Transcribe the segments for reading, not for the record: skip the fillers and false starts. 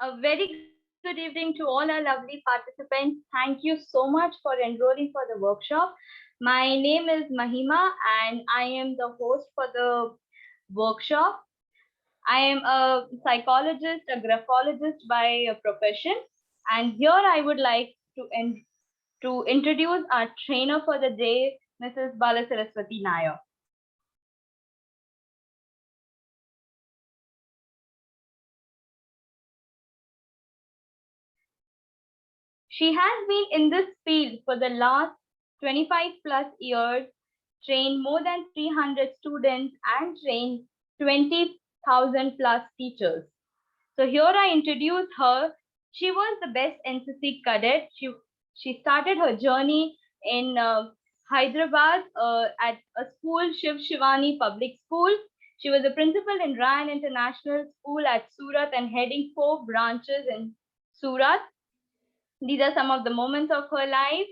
A very good evening to all our lovely participants. Thank you so much for enrolling for the workshop. My name is Mahima and I am the host for the workshop. I am a psychologist, a graphologist by profession, and here I would like to introduce our trainer for the day, Mrs. Balasaraswati Nair. She has been in this field for the last 25 plus years, trained more than 300 students, and trained 20,000 plus teachers. So here I introduce her. She was the best NCC cadet. She started her journey in Hyderabad at a school, Shiv Shivani Public School. She was a principal in Ryan International School at Surat and heading 4 branches in Surat. These are some of the moments of her life.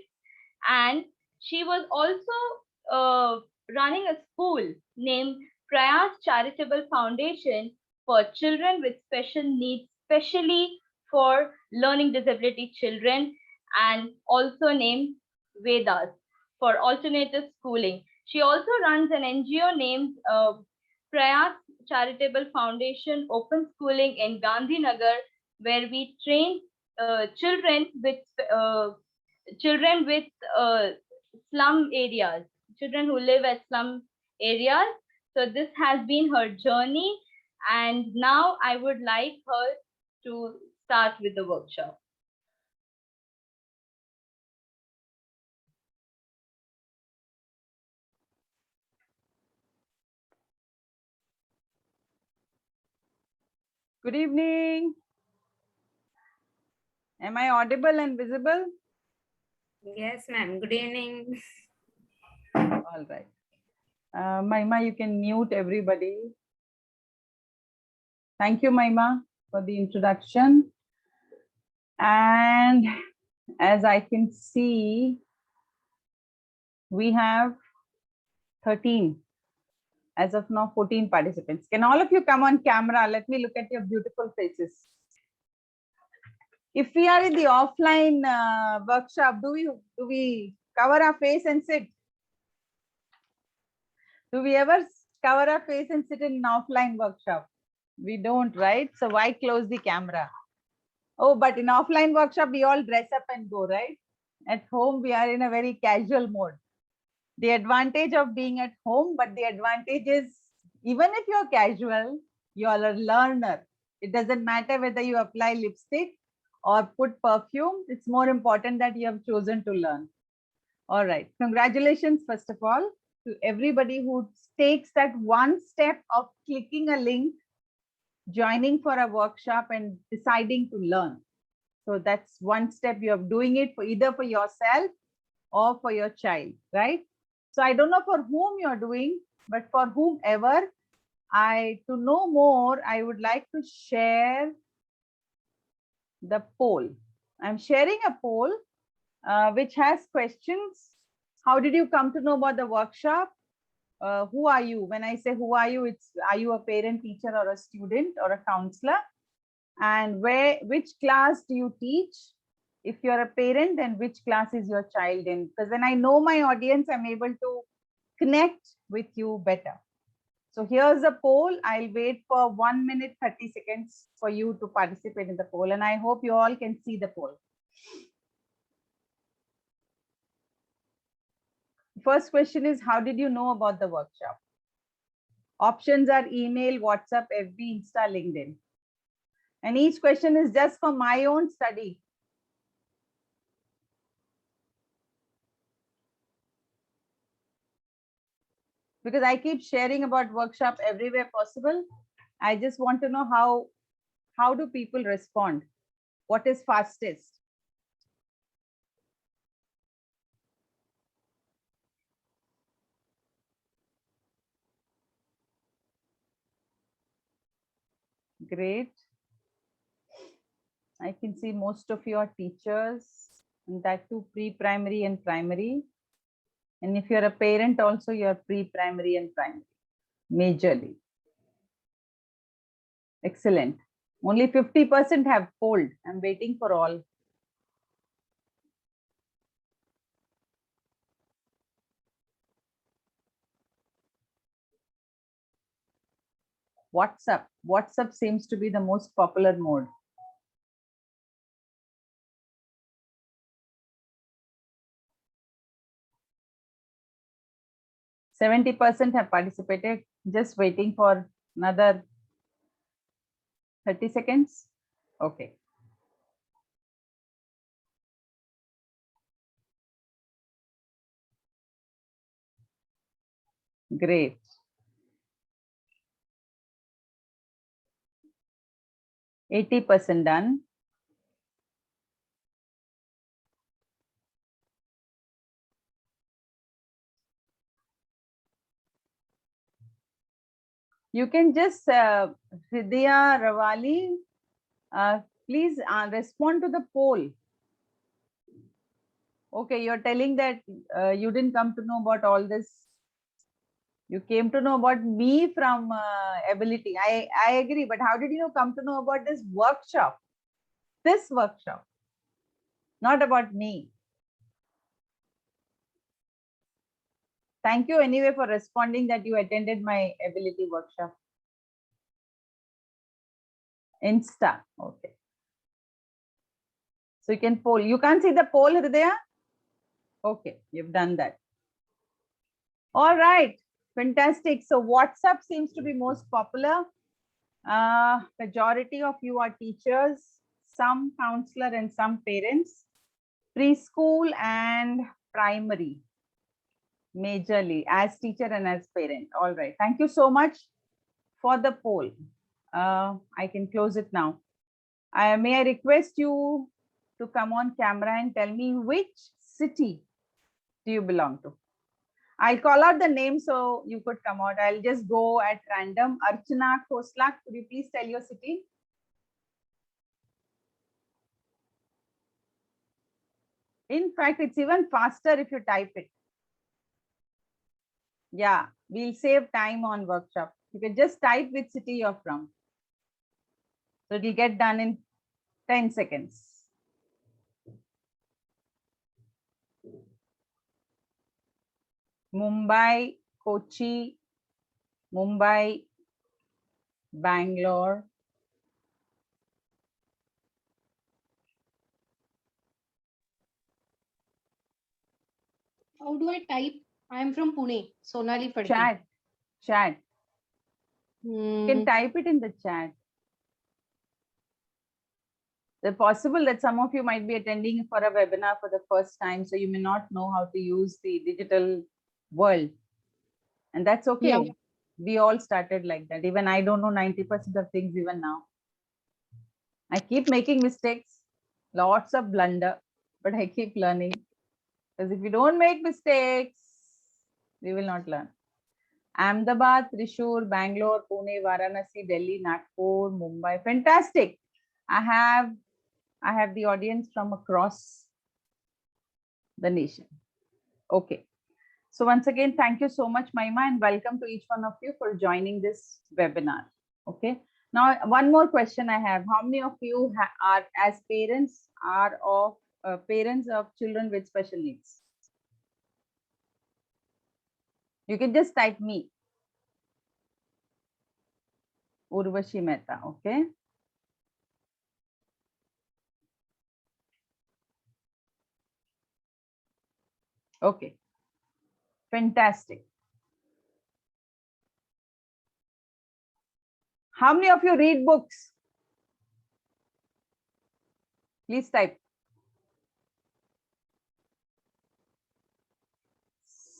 And she was also running a school named Prayas Charitable Foundation for children with special needs, especially for learning disability children, and also named Vedas for alternative schooling. She also runs an NGO named Prayas Charitable Foundation Open Schooling in Gandhinagar, where we train children with uh, children with uh, slum areas, children who live at slum areas. So this has been her journey, and now I would like her to start with the workshop. Good evening. Am I audible and visible? Yes, ma'am. Good evening. All right. Maima, you can mute everybody. Thank you, Maima, for the introduction. And as I can see, we have 13. As of now, 14 participants. Can all of you come on camera? Let me look at your beautiful faces. If we are in the offline workshop, do we cover our face and sit? Do we ever cover our face and sit in an offline workshop? We don't, right? So why close the camera? Oh, but in offline workshop, we all dress up and go, right? At home, we are in a very casual mode. The advantage of being at home, but the advantage is even if you're casual, you're a learner. It doesn't matter whether you apply lipstick or put perfume. It's more important that you have chosen to learn. All right. Congratulations, first of all, to everybody who takes that one step of clicking a link, joining for a workshop and deciding to learn. So that's one step. You're doing it for either for yourself or for your child, right? So I don't know for whom you're doing, but for whomever, to know more, I would like to share the poll. I'm sharing a poll which has questions. How did you come to know about the workshop? Who are you? When I say who are you, it's are you a parent, teacher, or a student or a counselor? And which class do you teach? If you're a parent, then which class is your child in? Because when I know my audience, I'm able to connect with you better. So here's a poll. I'll wait for 1 minute, 30 seconds for you to participate in the poll. And I hope you all can see the poll. First question is, how did you know about the workshop? Options are email, WhatsApp, FB, Insta, LinkedIn. And each question is just for my own study. Because I keep sharing about workshop everywhere possible. I just want to know how do people respond? What is fastest? Great. I can see most of your teachers, and that too pre-primary and primary. And if you're a parent also, you're pre-primary and primary, majorly. Excellent. Only 50% have polled. I'm waiting for all. WhatsApp. WhatsApp seems to be the most popular mode. %70 have participated. Just waiting for another 30 seconds. Okay. Great. %80 done. You can just, Hridaya Rawali, please respond to the poll. Okay, you're telling that you didn't come to know about all this. You came to know about me from ability. I agree, but how did you come to know about this workshop? This workshop, not about me. Thank you anyway for responding that you attended my ability workshop. Insta, okay. So you can poll. You can't see the poll, Hridaya? Okay, you've done that. All right, fantastic. So WhatsApp seems to be most popular. Majority of you are teachers, some counselor and some parents, preschool and primary, majorly as teacher and as parent. All right, thank you so much for the poll. I can close it now. May I request you to come on camera and tell me which city do you belong to? I'll call out the name so you could come out. I'll just go at random. Archana Khoslak, could you please tell your city? In fact, it's even faster if you type it. Yeah, we'll save time on workshop. You can just type which city you're from. So it'll get done in 10 seconds. Mumbai, Kochi, Mumbai, Bangalore. How do I type? I am from Pune, Sonali Phadke. Chat. You can type it in the chat. It's possible that some of you might be attending for a webinar for the first time, so you may not know how to use the digital world. And that's okay. Yeah. We all started like that. Even I don't know 90% of things even now. I keep making mistakes, lots of blunder, but I keep learning. Because if you don't make mistakes, we will not learn. Ahmedabad, Thrissur, Bangalore, Pune, Varanasi, Delhi, Nagpur, Mumbai. Fantastic. I have the audience from across the nation. Okay. So once again, thank you so much, Mahima, and welcome to each one of you for joining this webinar. Okay. Now, one more question I have. How many of you are, as parents, are of parents of children with special needs? You can just type me. Urvashi Mehta, okay. Okay. Fantastic. How many of you read books? Please type.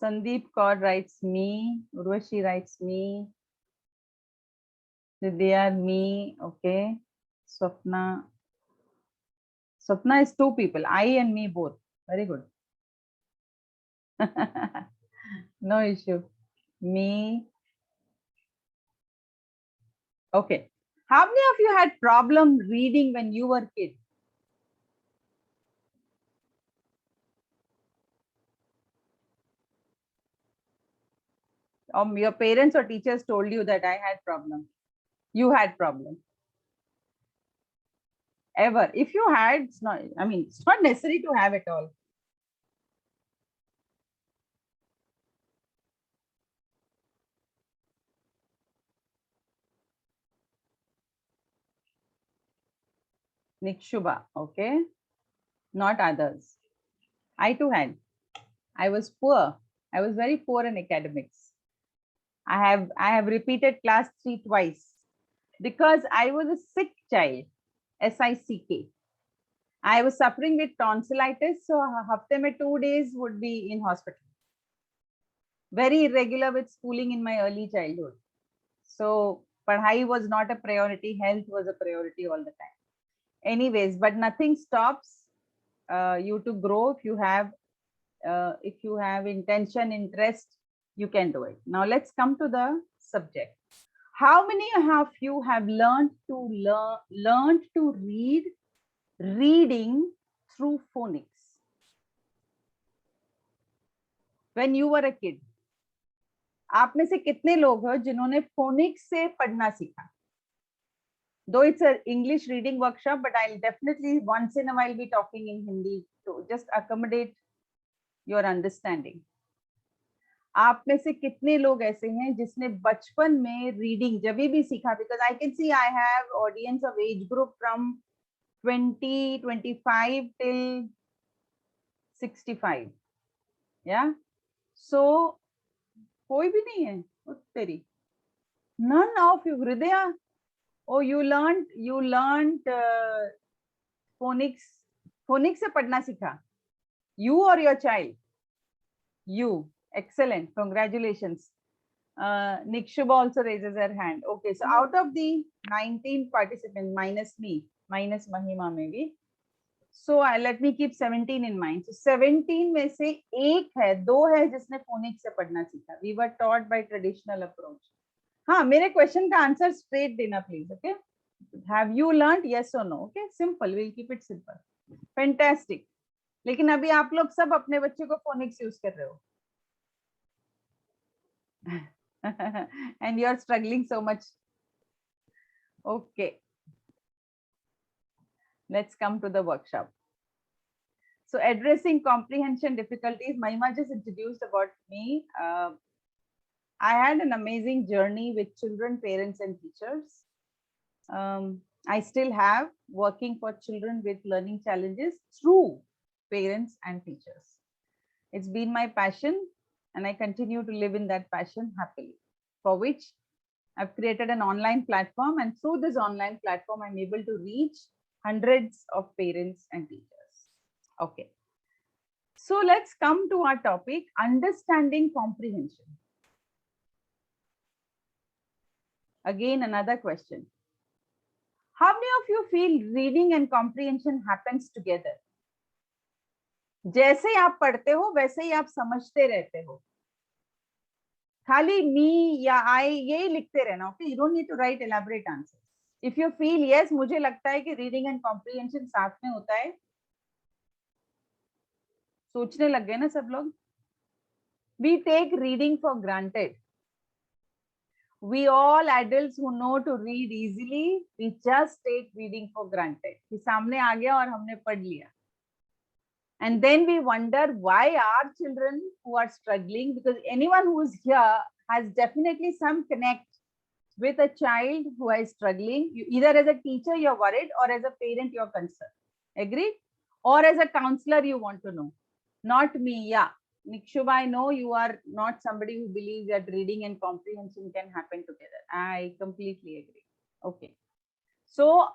Sandeep Kaur writes me. Urvashi writes me. Vidya, me. Okay. Swapna. Swapna is two people. I and me both. Very good. No issue. Me. Okay. How many of you had problem reading when you were kids? Your parents or teachers told you that I had problem. You had problem. ever. If you had, it's not, I mean, it's not necessary to have it all. Nikshuba, okay, not others. I too had. I was poor. I was very poor in academics. I have repeated class 3 twice because I was a sick child. SICK. I was suffering with tonsillitis, so hafte mein 2 days would be in hospital. Very irregular with schooling in my early childhood. So padhai was not a priority. Health was a priority all the time. Anyways, but nothing stops you to grow if you have intention, interest, you can do it. Now let's come to the subject. How many of you have learned to read reading through phonics when you were a kid? आप में से कितने लोग हो जिन्होंने phoenix से पढ़ना सीखा? Though it's an English reading workshop, but I'll definitely once in a while be talking in Hindi to just accommodate your understanding. आप में से कितने लोग ऐसे हैं जिसने बचपन में रीडिंग जब भी सीखा? Because I can see I have audience of age group from 20, 25 till 65. Yeah. So कोई भी नहीं है तेरी? None of you, Hridaya. Oh, you learned phonics से पढ़ना सीखा? You or your child? You. Excellent. Congratulations. Nikshuba also raises her hand. Okay, so out of the 19 participants, minus me, minus Mahima maybe. So let me keep 17 in mind. So 17 में से एक है, दो है जिसने phonics से पढ़ना सीखा. We were taught by traditional approach. हाँ, मेरे question का answer straight देना please. Okay. Have you learned? Yes or no? Okay. Simple. We'll keep it simple. Fantastic. लेकिन अभी आप लोग सब अपने बच्चे को phonics use कर रहे हो. And you're struggling so much. Okay. Let's come to the workshop. So addressing comprehension difficulties, Mahima just introduced about me. I had an amazing journey with children, parents, and teachers. I still have working for children with learning challenges through parents and teachers. It's been my passion, and I continue to live in that passion happily, for which I've created an online platform, and through this online platform, I'm able to reach hundreds of parents and teachers. Okay. So let's come to our topic, understanding comprehension. Again, another question. How many of you feel reading and comprehension happens together? जैसे आप पढ़ते हो वैसे ही आप समझते रहते हो. खाली me या I यही लिखते रहना. Okay, you don't need to write elaborate answers. If you feel yes, मुझे लगता है कि reading and comprehension साथ में होता है. सोचने लग गए ना सब लोग? We take reading for granted. We all adults who know to read easily, we just take reading for granted. कि सामने आ गया और हमने पढ़ लिया. And then we wonder why our children who are struggling, because anyone who is here has definitely some connect with a child who is struggling. You, either as a teacher you're worried, or as a parent you're concerned. Agreed? Or as a counselor you want to know. Not me, yeah. Nikshuba, I know you are not somebody who believes that reading and comprehension can happen together. I completely agree. Okay. So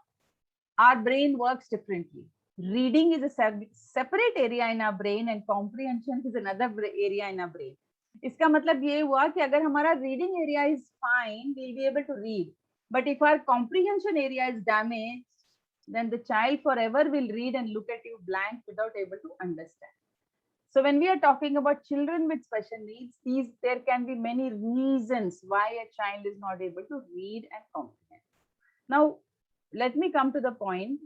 our brain works differently. Reading is a separate area in our brain and comprehension is another area in our brain. इसका मतलब ये हुआ कि अगर हमारा reading area is fine, we'll be able to read. But if our comprehension area is damaged, then the child forever will read and look at you blank without able to understand. So when we are talking about children with special needs, there can be many reasons why a child is not able to read and comprehend. Now, let me come to the point.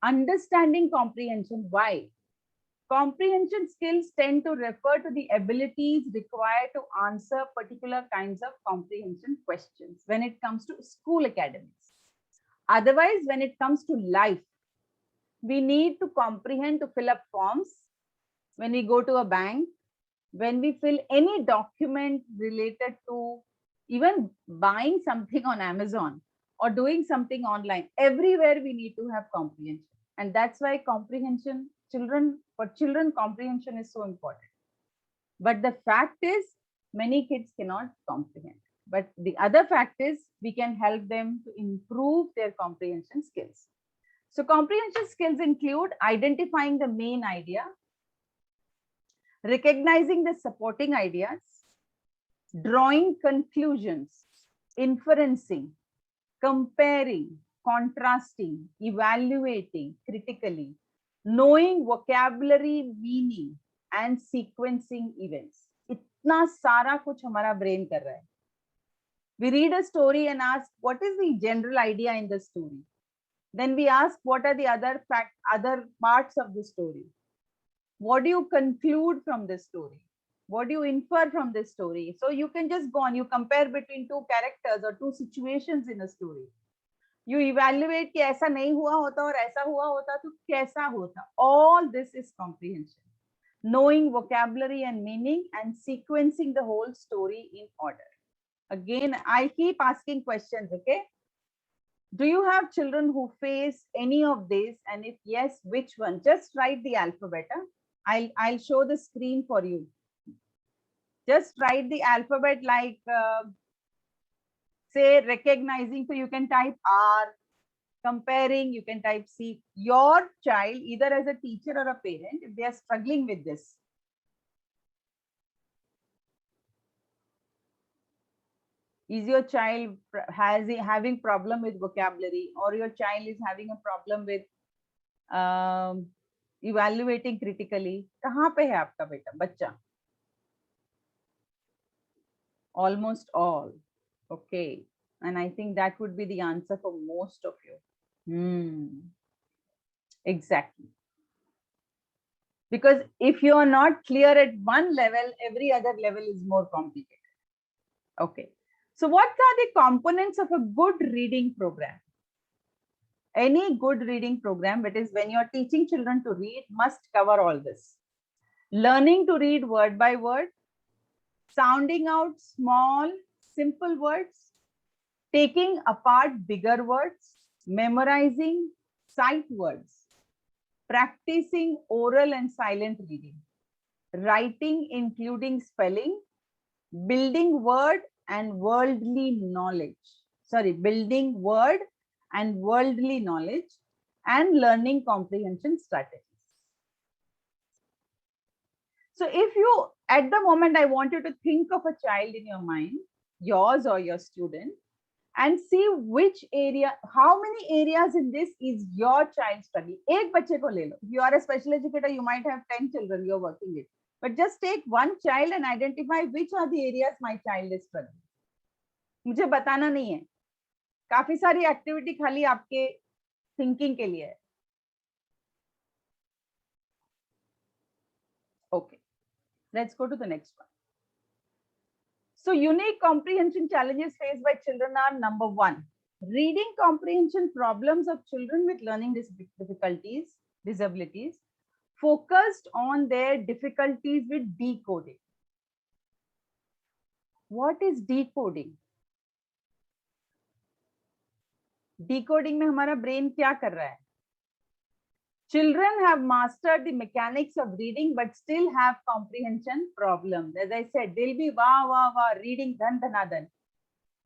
Understanding comprehension, why? Comprehension skills tend to refer to the abilities required to answer particular kinds of comprehension questions when it comes to school academics. Otherwise, when it comes to life, We need to comprehend to fill up forms when we go to a bank, when we fill any document related to even buying something on Amazon or doing something online. Everywhere we need to have comprehension. And that's why comprehension, for children, comprehension is so important. But the fact is, many kids cannot comprehend. But the other fact is, we can help them to improve their comprehension skills. So comprehension skills include identifying the main idea, recognizing the supporting ideas, drawing conclusions, inferencing, comparing, contrasting, evaluating critically, knowing vocabulary meaning and sequencing events. इतना सारा कुछ हमारा brain कर रहा है. We read a story and ask, what is the general idea in the story? Then we ask, what are the other parts of the story? What do you conclude from this story? What do you infer from this story? So you can just go on, you compare between two characters or two situations in a story. You evaluate कि ऐसा नहीं हुआ होता और ऐसा हुआ होता तो कैसा होता. All this is comprehension. Knowing vocabulary and meaning and sequencing the whole story in order. Again, I keep asking questions, okay? Do you have children who face any of these? And if yes, which one? Just write the alphabet. I'll show the screen for you. Just write the alphabet like, say, recognizing, so you can type R, comparing, you can type C. Your child, either as a teacher or a parent, if they are struggling with this, is your child having problem with vocabulary, or your child is having a problem with evaluating critically? कहाँ पे है आपका बच्चा? Almost all. Okay. And I think that would be the answer for most of you. Exactly. Because if you are not clear at one level, every other level is more complicated. Okay. So what are the components of a good reading program? Any good reading program, that is when you're teaching children to read, must cover all this. Learning to read word by word, sounding out small, simple words, taking apart bigger words, memorizing sight words, practicing oral and silent reading, writing including spelling, building word and worldly knowledge. Sorry, building word and worldly knowledge, and learning comprehension strategies. So if you, at the moment, I want you to think of a child in your mind, yours or your student, and see which area, how many areas in this is your child studying. एक बच्चे को ले लो. If you are a special educator, you might have 10 children you're working with. But just take one child and identify which are the areas my child is studying. मुझे बताना नहीं है. काफी सारी एक्टिविटी खाली आपके थिंकिंग के लिए है. Okay, let's go to the next one. So unique comprehension challenges faced by children are: number one, reading comprehension problems of children with learning disabilities, focused on their difficulties with decoding. What is decoding? Decoding में हमारा brain क्या कर रहा है? Children have mastered the mechanics of reading but still have comprehension problems. As I said, they'll be wah reading dhan dhanadan.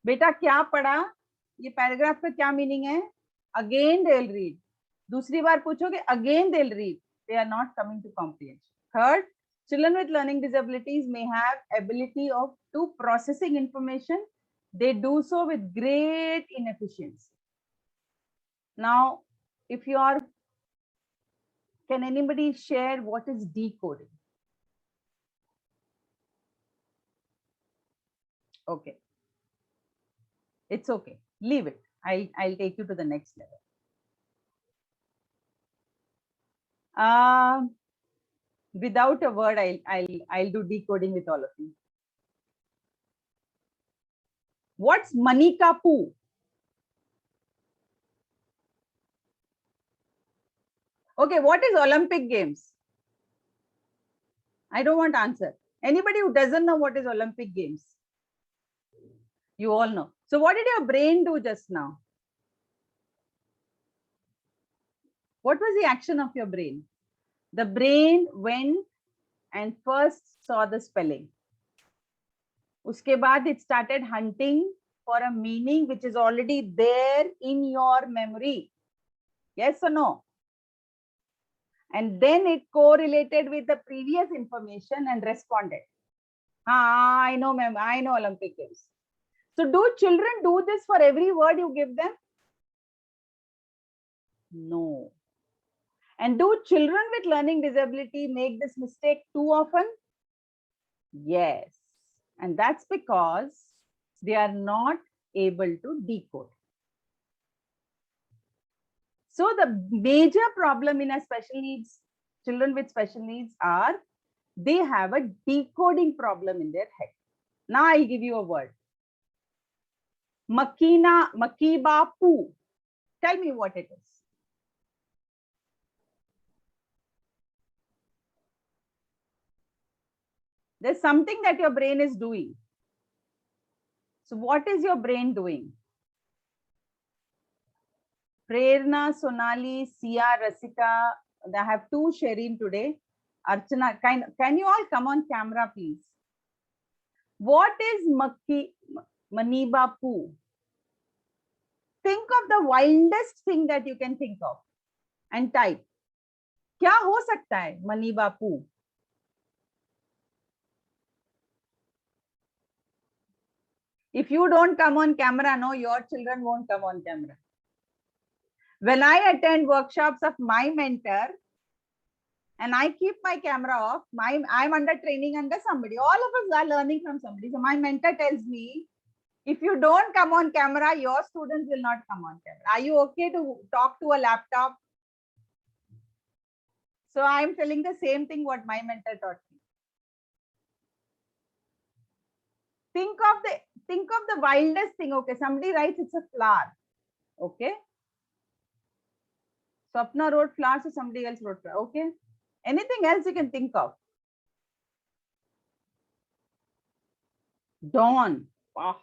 बेटा क्या पढ़ा? ये पैराग्राफ का क्या मीनिंग है? Again they'll read. दूसरी बार पूछोगे, again they'll read. They are not coming to comprehension. Third, children with learning disabilities may have ability to processing information. They do so with great inefficiency. Now, if you are, can anybody share what is decoding? Okay. It's okay. Leave it. I'll take you to the next level. Without a word, I'll do decoding with all of you. What's Manika Poo? Okay, what is Olympic Games? I don't want answer. Anybody who doesn't know what is Olympic Games? You all know. So what did your brain do just now? What was the action of your brain? The brain went and first saw the spelling. Uske baad it started hunting for a meaning which is already there in your memory. Yes or no? And then it correlated with the previous information and responded. Ah, I know, ma'am. I know Olympic Games. So do children do this for every word you give them? No. And do children with learning disability make this mistake too often? Yes. And that's because they are not able to decode. So the major problem in a special needs, children with special needs are they have a decoding problem in their head. Now I'll give you a word. Makina, makiba poo. Tell me what it is. There's something that your brain is doing. So what is your brain doing? Prerna, Sonali, Sia, Rasika. I have two sharing today. Archana, can you all come on camera, please? What is Maniba poo? Think of the wildest thing that you can think of and type. क्या हो सकता है Maniba poo? If you don't come on camera, no, your children won't come on camera. When I attend workshops of my mentor, and I keep my camera off, I'm under training under somebody. All of us are learning from somebody. So my mentor tells me, if you don't come on camera, your students will not come on camera. Are you okay to talk to a laptop? So I'm telling the same thing what my mentor taught me. Think of the wildest thing. Okay, somebody writes it's a flower. Okay. Swapna wrote flower, so somebody else wrote flower. Okay. Anything else you can think of? Dawn. Wow.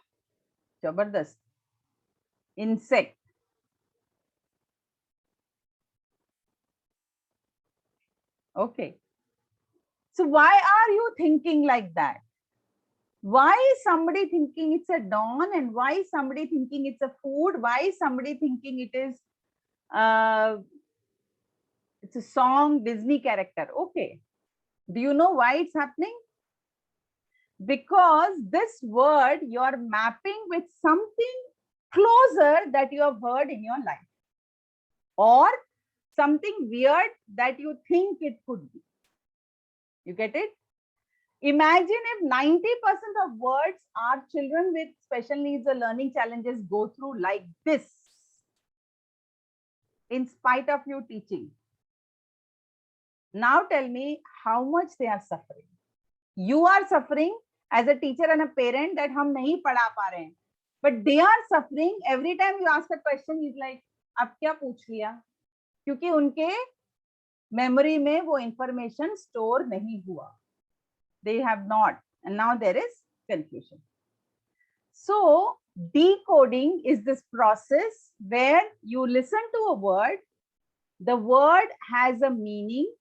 Jabardast. Insect. Okay. So why are you thinking like that? Why is somebody thinking it's a dawn, and why is somebody thinking it's a food? Why is somebody thinking it is it's a song, Disney character? Okay. Do you know why it's happening? Because this word you're mapping with something closer that you have heard in your life, or something weird that you think it could be. You get it? Imagine if 90% of words our children with special needs or learning challenges go through like this, in spite of you teaching. Now tell me how much they are suffering. You are suffering as a teacher and a parent that hum nahi padha pa rahe hain. But they are suffering every time you ask a question, he's like, ab kya pooch liya? Kyunki unke memory mein wo information store nahi hua. They have not. And now there is confusion. So decoding is this process where you listen to a word, the word has a meaning,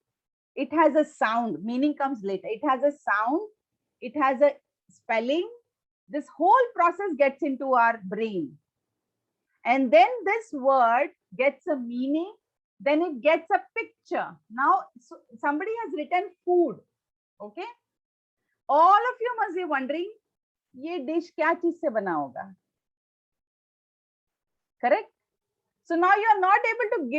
it has a sound, meaning comes later, it has a sound, it has a spelling, this whole process gets into our brain. And then this word gets a meaning, then it gets a picture. Now somebody has written food, okay? All of you must be wondering, ये dish क्या चीज से बना होगा? Correct? So now you are not able to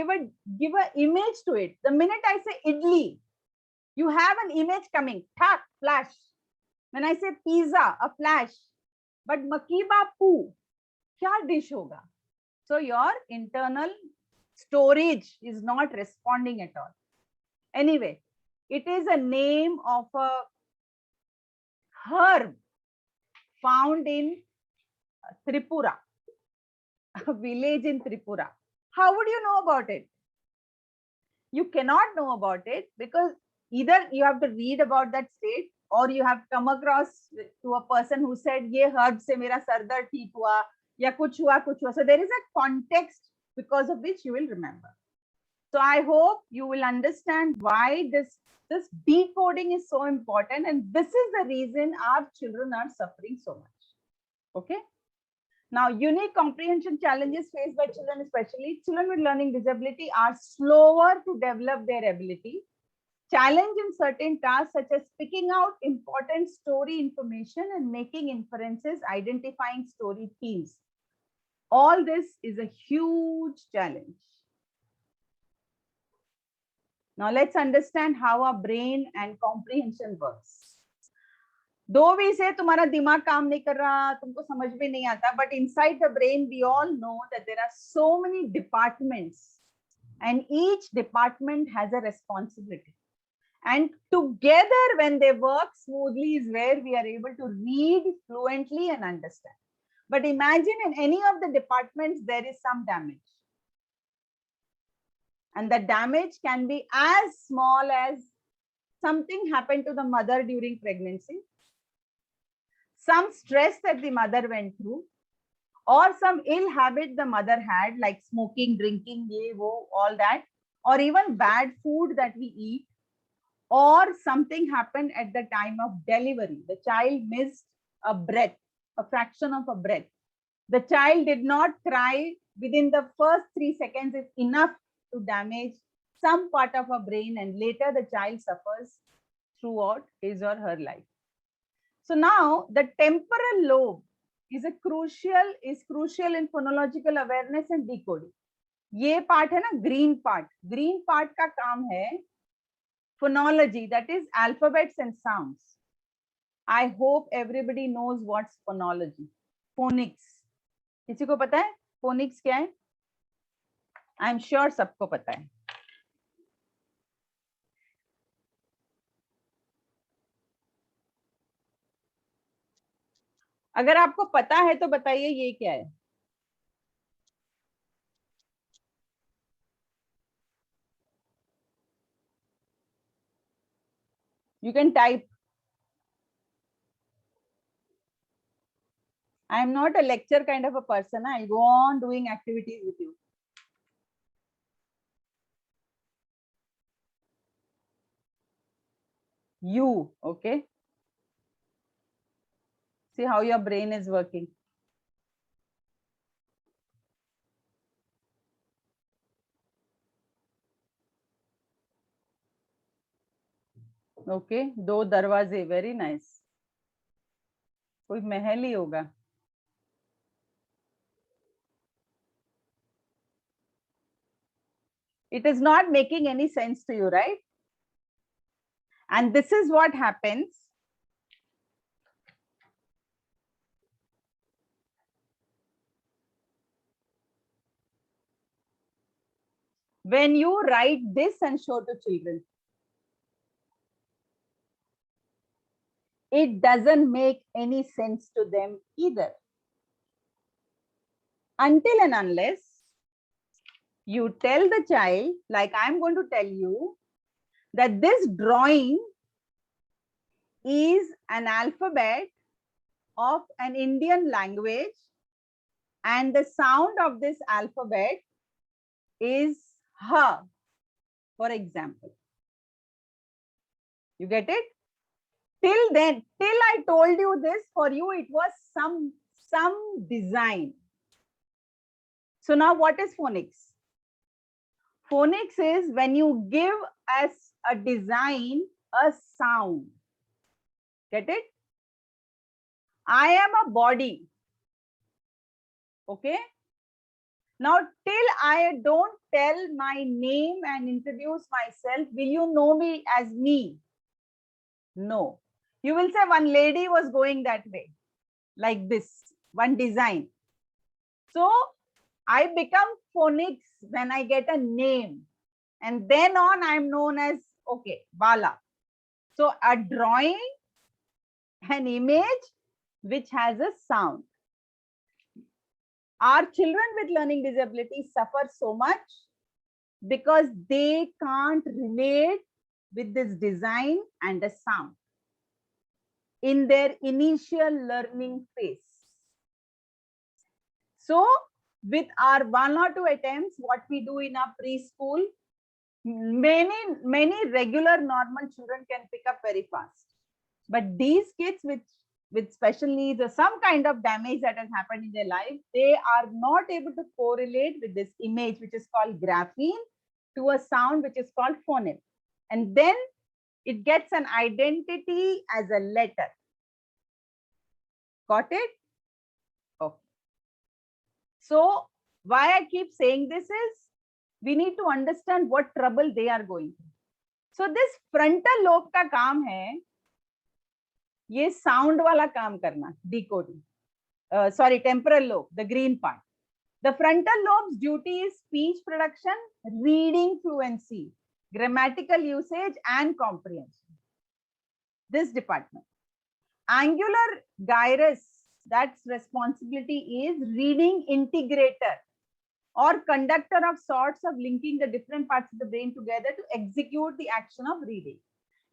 give a image to it. The minute I say idli, you have an image coming, thak, flash. When I say pizza, a flash. But makiba poo, kya dish hoga? So your internal storage is not responding at all. Anyway, it is a name of a herb found in Tripura, a village in Tripura. How would you know about it? You cannot know about it because either you have to read about that state or you have come across to a person who said ye herb se mera sar dard theek hua ya kuch hua kuch hua. So there is a context because of which you will remember. So I hope you will understand why this decoding is so important, and this is the reason our children are suffering so much. Okay. Now, unique comprehension challenges faced by children, especially children with learning disability, are slower to develop their ability. Challenge in certain tasks such as picking out important story information and making inferences, identifying story themes. All this is a huge challenge. Now let's understand how our brain and comprehension works. दो भी से तुम्हारा दिमाग काम नहीं कर रहा, तुमको समझ में नहीं आता, but inside the brain we all know that there are so many departments and each department has a responsibility, and together when they work smoothly is where we are able to read fluently and understand. But imagine in any of the departments there is some damage, and the damage can be as small as something happened to the mother during pregnancy, some stress that the mother went through, or some ill habit the mother had, like smoking, drinking, ye, wo, all that, or even bad food that we eat, or something happened at the time of delivery. The child missed a breath, a fraction of a breath. The child did not cry within the first 3 seconds is enough to damage some part of our brain, and later the child suffers throughout his or her life. So now the temporal lobe is crucial in phonological awareness and decoding. ये part है ना green part. Green part का काम है phonology, that is alphabets and sounds. I hope everybody knows what's phonology. Phonics. किसी को पता है phonics क्या है? I'm sure सबको पता है. अगर आपको पता है तो बताइए ये क्या है? You can type. I am not a lecture kind of a person. I'll go on doing activities with you. You, okay? See how your brain is working. Okay, दो दरवाजे, very nice. कोई महल ही होगा. It is not making any sense to you, right? And this is what happens when you write this and show to children. It doesn't make any sense to them either. Until and unless you tell the child, like I'm going to tell you, that this drawing is an alphabet of an Indian language, and the sound of this alphabet is ha, for example. You get it? Till then, till I told you this, for you it was some design. So now what is phonics? Phonics is when you give as a design a sound. Get it? I am a body. Okay? Now, till I don't tell my name and introduce myself, will you know me as me? No. You will say one lady was going that way, like this, one design. So, I become phonics when I get a name, and then on I'm known as, okay, Bala. So a drawing, an image which has a sound. Our children with learning disabilities suffer so much because they can't relate with this design and the sound in their initial learning phase. So with our 1 or 2 attempts, what we do in our preschool, many regular normal children can pick up very fast. But these kids with special needs or some kind of damage that has happened in their life, they are not able to correlate with this image, which is called grapheme, to a sound, which is called phoneme. And then it gets an identity as a letter. Got it? Okay. So why I keep saying this is, we need to understand what trouble they are going through. So this frontal lobe का काम है ये sound वाला काम करना, decoding. Sorry, temporal lobe, the green part. The frontal lobe's duty is speech production, reading fluency, grammatical usage, and comprehension. This department. Angular gyrus, that's responsibility is reading integrator or conductor of sorts of linking the different parts of the brain together to execute the action of reading.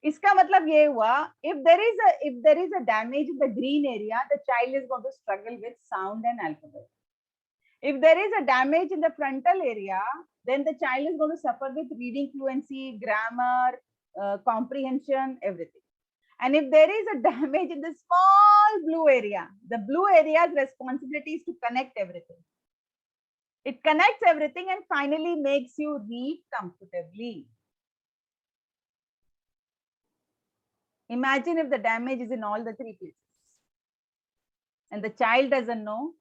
इसका मतलब ये हुआ, if there is a damage in the green area, the child is going to struggle with sound and alphabet. If there is a damage in the frontal area, then the child is going to suffer with reading fluency, grammar, comprehension, everything. And if there is a damage in the small blue area, the blue area's responsibility is to connect everything. It connects everything and finally makes you read comfortably. Imagine if the damage is in all the 3 places. And the child doesn't know,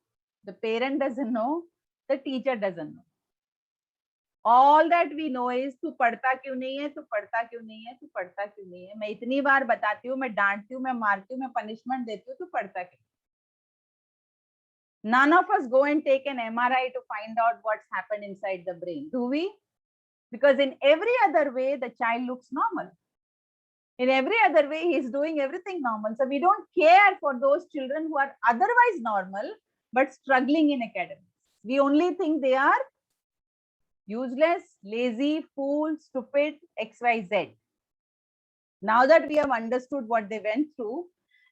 the parent doesn't know, the teacher doesn't know. All that we know is तू पढ़ता क्यों नहीं है, तू पढ़ता क्यों नहीं है, तू पढ़ता क्यों नहीं है. मैं इतनी बार बताती हूँ, मैं डांटती हूँ, मैं मारती हूँ, मैं punishment देती हूँ, तू पढ़ता क्यों. None of us go and take an MRI to find out what's happened inside the brain, do we? Because in every other way, the child looks normal. In every other way, he's doing everything normal. So we don't care for those children who are otherwise normal, but struggling in academics. We only think they are useless, lazy, fool, stupid, XYZ. Now that we have understood what they went through,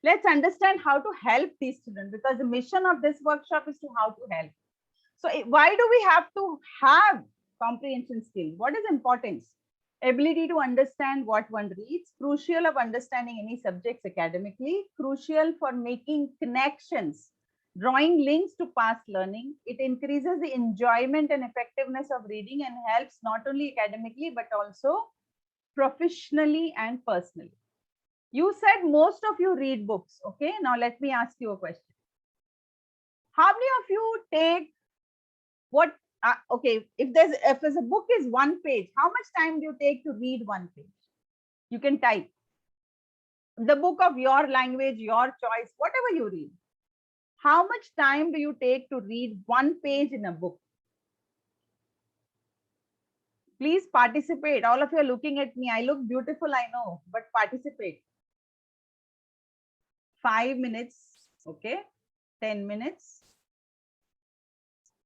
let's understand how to help these children, because the mission of this workshop is to how to help. So why do we have to have comprehension skill? What is importance? Ability to understand what one reads, crucial of understanding any subjects academically, crucial for making connections, drawing links to past learning. It increases the enjoyment and effectiveness of reading and helps not only academically, but also professionally and personally. You said most of you read books. Okay, now let me ask you a question. How many of you take what? Okay, if a book is 1 page, how much time do you take to read 1 page? You can type the book of your language, your choice, whatever you read. How much time do you take to read 1 page in a book? Please participate. All of you are looking at me. I look beautiful, I know, but participate. 5 minutes, okay, 10 minutes,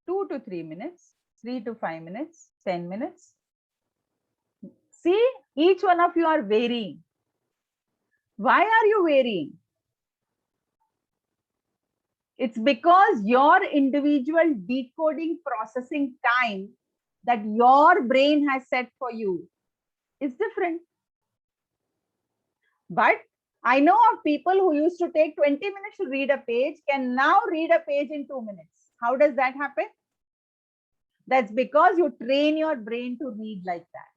2 to 3 minutes, 3 to 5 minutes, 10 minutes. See, each one of you are varying. Why are you varying? It's because your individual decoding processing time that your brain has set for you is different. But I know of people who used to take 20 minutes to read a page can now read a page in 2 minutes. How does that happen? That's because you train your brain to read like that.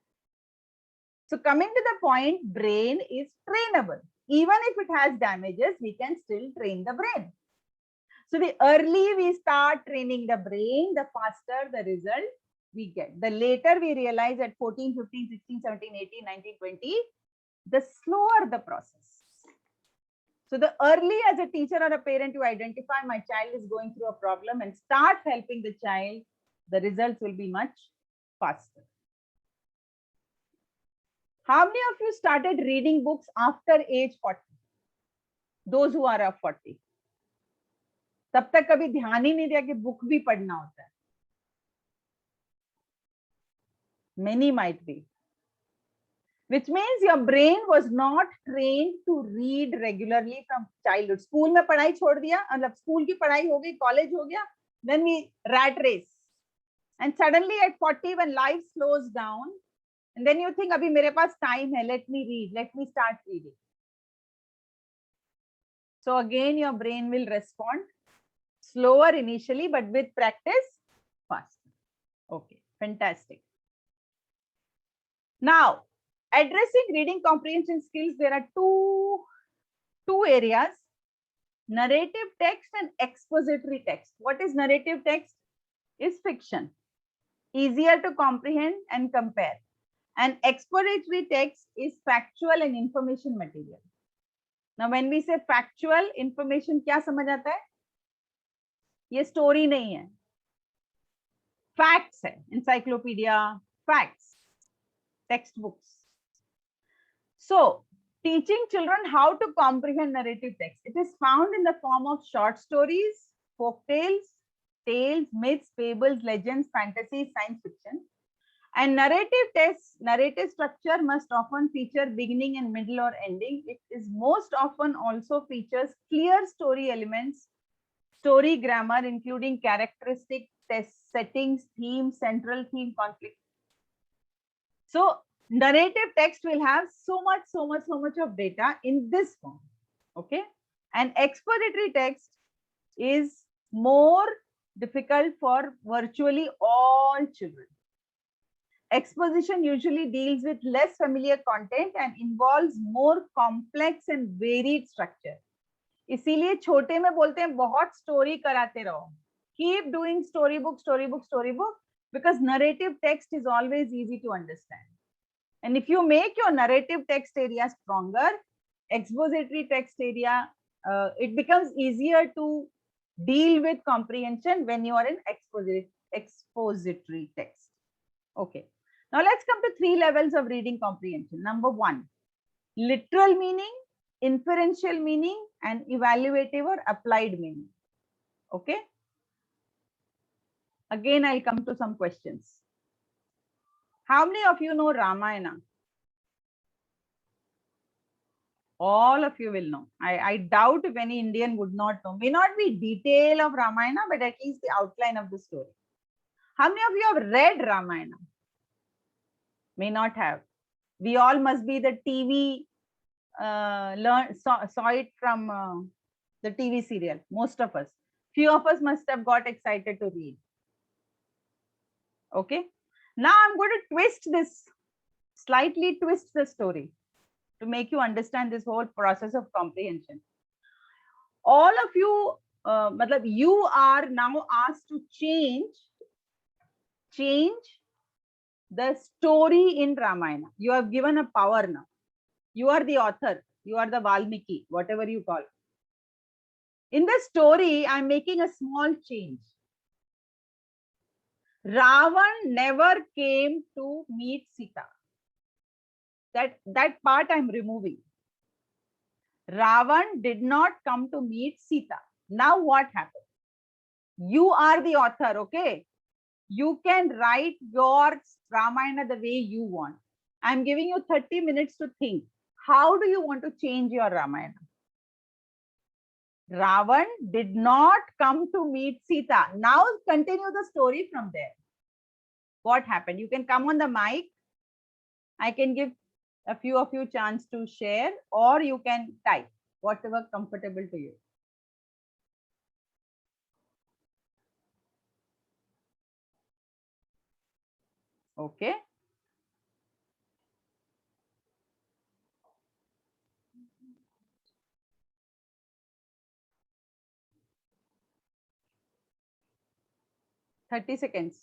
So coming to the point, brain is trainable. Even if it has damages, we can still train the brain. So the early we start training the brain, the faster the result we get. The later we realize at 14, 15, 16, 17, 18, 19, 20, the slower the process. So the early as a teacher or a parent you identify my child is going through a problem and start helping the child, the results will be much faster. How many of you started reading books after age 40? Those who are of 40. तब तक कभी ध्यान ही नहीं दिया कि book भी पढ़ना होता है. Many might be. Which means your brain was not trained to read regularly from childhood. School में पढ़ाई छोड़ दिया, मतलब school की पढ़ाई हो गई, college हो गया, then we rat race. And suddenly at 40 when life slows down, and then you think abhi mere paas time hai, let me read, let me start reading. So again your brain will respond slower initially, but with practice faster. Okay, fantastic. Now addressing reading comprehension skills, there are two areas: narrative text and expository text. What is narrative text? Is fiction, easier to comprehend and compare. And expository text is factual and information material. Now when we say factual information, क्या समझ आता है? ये story नहीं है, facts है, encyclopedia, facts, textbooks. So teaching children how to comprehend narrative text, it is found in the form of short stories, folk tales, myths, fables, legends, fantasy, science fiction. And narrative structure must often feature beginning and middle or ending. It is most often also features clear story elements, story grammar, including characteristic, test settings, theme, central theme, conflict. So narrative text will have so much of data in this form. Okay. And expository text is more difficult for virtually all children. Exposition usually deals with less familiar content and involves more complex and varied structure. इसीलिए छोटे में बोलते हैं बहुत story कराते रहो. Keep doing storybook, because narrative text is always easy to understand. And if you make your narrative text area stronger, expository text area, it becomes easier to deal with comprehension when you are in expository text. Okay. Now let's come to 3 levels of reading comprehension. Number 1, literal meaning, inferential meaning, and evaluative or applied meaning. Okay. Again, I'll come to some questions. How many of you know Ramayana? All of you will know. I doubt if any Indian would not know. May not be detail of Ramayana, but at least the outline of the story. How many of you have read Ramayana? May not have. We all must be the TV, saw it from the TV serial. Most of us. Few of us must have got excited to read. Okay. Now I'm going to twist this, slightly twist the story to make you understand this whole process of comprehension. All of you, you are now asked to change the story in Ramayana. You have given a power now. You are the author. You are the Valmiki, whatever you call. In the story, I'm making a small change. Ravan never came to meet Sita. That part I'm removing. Ravan did not come to meet Sita. Now what happened? You are the author, okay? You can write your Ramayana the way you want. I'm giving you 30 minutes to think. How do you want to change your Ramayana? Ravan did not come to meet Sita. Now continue the story from there. What happened? You can come on the mic. I can give a few of you chance to share, or you can type, whatever comfortable to you. Okay. Thirty seconds.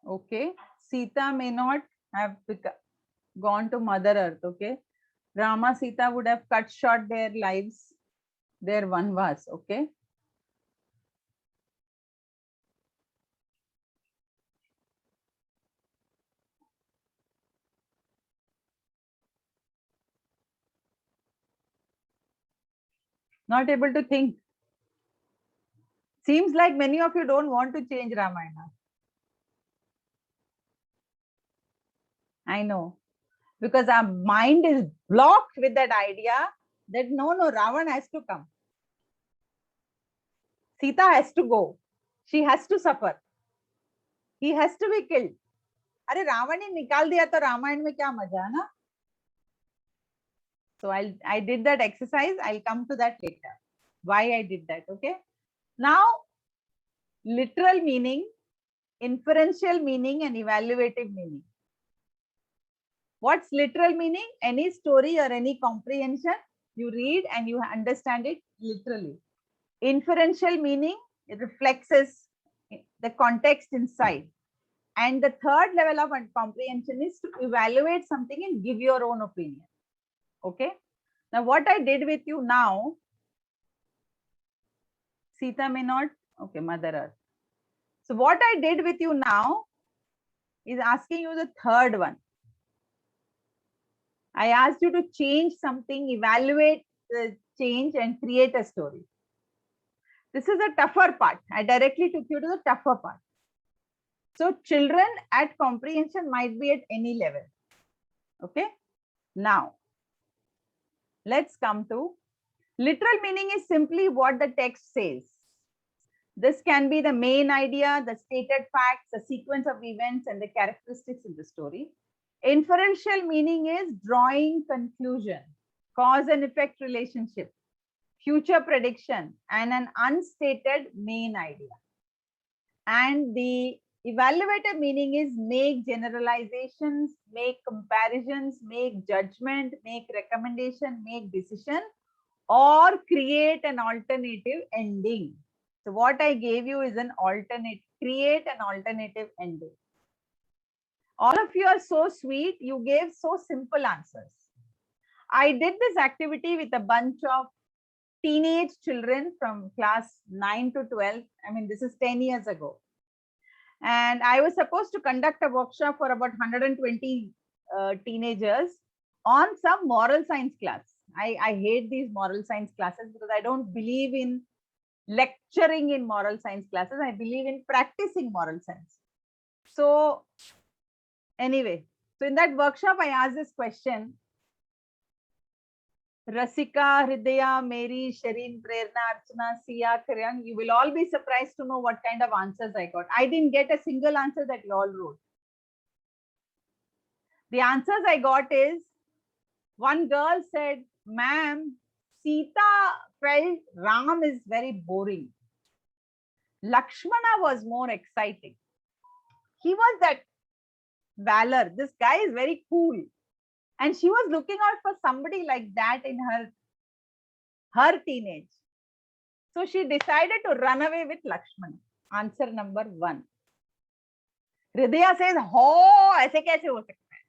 Okay. Sita may not have gone to Mother Earth. Okay. Rama, Sita would have cut short their lives, their vanvas, okay? Not able to think. Seems like many of you don't want to change Ramayana. I know. Because our mind is blocked with that idea that no, Ravan has to come. Sita has to go. She has to suffer. He has to be killed. अरे रावण ही निकाल दिया तो रामायण में क्या मजा है ना? So I did that exercise. I'll come to that later. Why I did that, okay? Now, literal meaning, inferential meaning, and evaluative meaning. What's literal meaning? Any story or any comprehension, you read and you understand it literally. Inferential meaning, it reflects the context inside. And the third level of comprehension is to evaluate something and give your own opinion. Okay. Now, what I did with you now, Sita may not, okay, Mother Earth. So what I did with you now is asking you the third one. I asked you to change something, evaluate the change and create a story. This is a tougher part. I directly took you to the tougher part. So children at comprehension might be at any level. Okay. Now, let's come to literal meaning is simply what the text says. This can be the main idea, the stated facts, the sequence of events, and the characteristics of the story. Inferential meaning is drawing conclusion, cause and effect relationship, future prediction, and an unstated main idea. And the evaluative meaning is make generalizations, make comparisons, make judgment, make recommendation, make decision, or create an alternative ending. So what I gave you is an alternate, create an alternative ending. All of you are so sweet. You gave so simple answers. I did this activity with a bunch of teenage children from class 9 to 12. I mean, this is 10 years ago. And I was supposed to conduct a workshop for about 120 teenagers on some moral science class. I hate these moral science classes because I don't believe in lecturing in moral science classes. I believe in practicing moral science. So anyway, so in that workshop, I asked this question. Rasika, Hridaya, Mary, Shareen, Prerna, Archana, Sia, Karan, you will all be surprised to know what kind of answers I got. I didn't get a single answer that you all wrote. The answers I got is, one girl said, ma'am, Sita felt Ram is very boring. Lakshmana was more exciting. He was that valor. This guy is very cool. And she was looking out for somebody like that in her teenage. So she decided to run away with Lakshmana. Answer number 1. Hridaya says, हो ऐसे कैसे हो सकता है?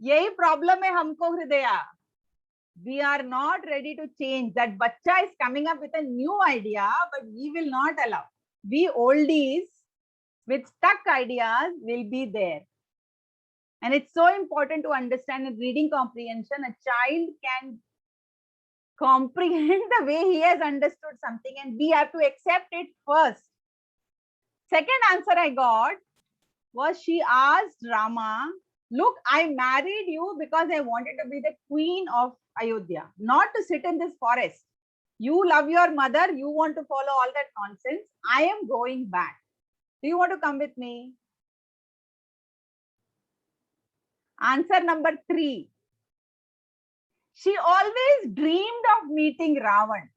यही problem है हमको Hridaya. We are not ready to change. That bacha is coming up with a new idea, but we will not allow. We oldies with stuck ideas will be there. And it's so important to understand in reading comprehension, a child can comprehend the way he has understood something and we have to accept it first. Second answer I got was she asked Rama, look, I married you because I wanted to be the queen of Ayodhya, not to sit in this forest. You love your mother, you want to follow all that nonsense. I am going back. Do you want to come with me? Answer number 3. She always dreamed of meeting Ravan.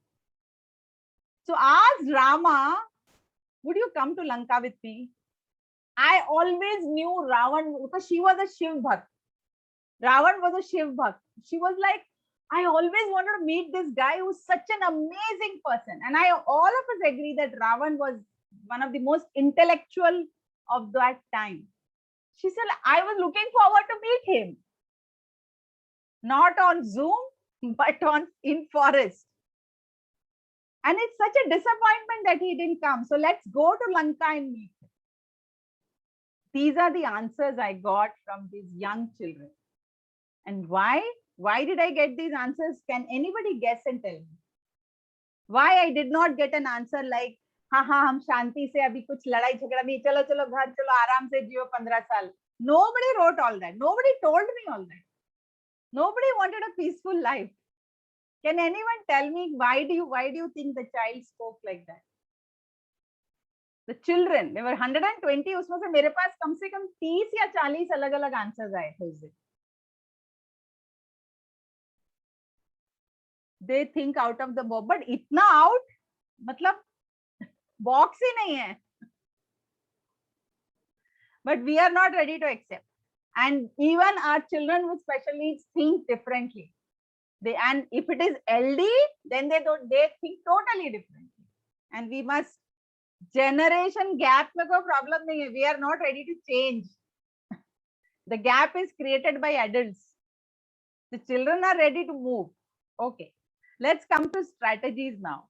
So asked Rama, would you come to Lanka with me? I always knew Ravan because she was a Shiv Bhakt. Ravan was a Shiv Bhakt. She was like, I always wanted to meet this guy who's such an amazing person. And all of us agree that Ravan was one of the most intellectual of that time. She said, I was looking forward to meet him. not on Zoom, but in forest. And it's such a disappointment that he didn't come. So let's go to Lanka and meet him. These are the answers I got from these young children. And why? Why did I get these answers? Can anybody guess and tell me? Why I did not get an answer like, हाँ हाँ हम शांति से अभी कुछ लड़ाई झगड़ा नहीं, चलो चलो घर चलो आराम से जियो 15 साल. Nobody wrote all that. Nobody told me all that. Nobody wanted a peaceful life. Can anyone tell me why do you think the child spoke like that? The children, there were 120, उसमें से मेरे पास कम से कम 30 या 40 अलग-अलग answers आए थे उस दिन. They think out of the box, but इतना out, मतलब बॉक्स ही नहीं है. But we are not ready to accept. And even our children with special needs think differently. And if it is LD, then they think totally differently. And we must, generation gap में कोई problem नहीं है. We are not ready to change. The gap is created by adults. The children are ready to move. Okay, let's come to strategies now.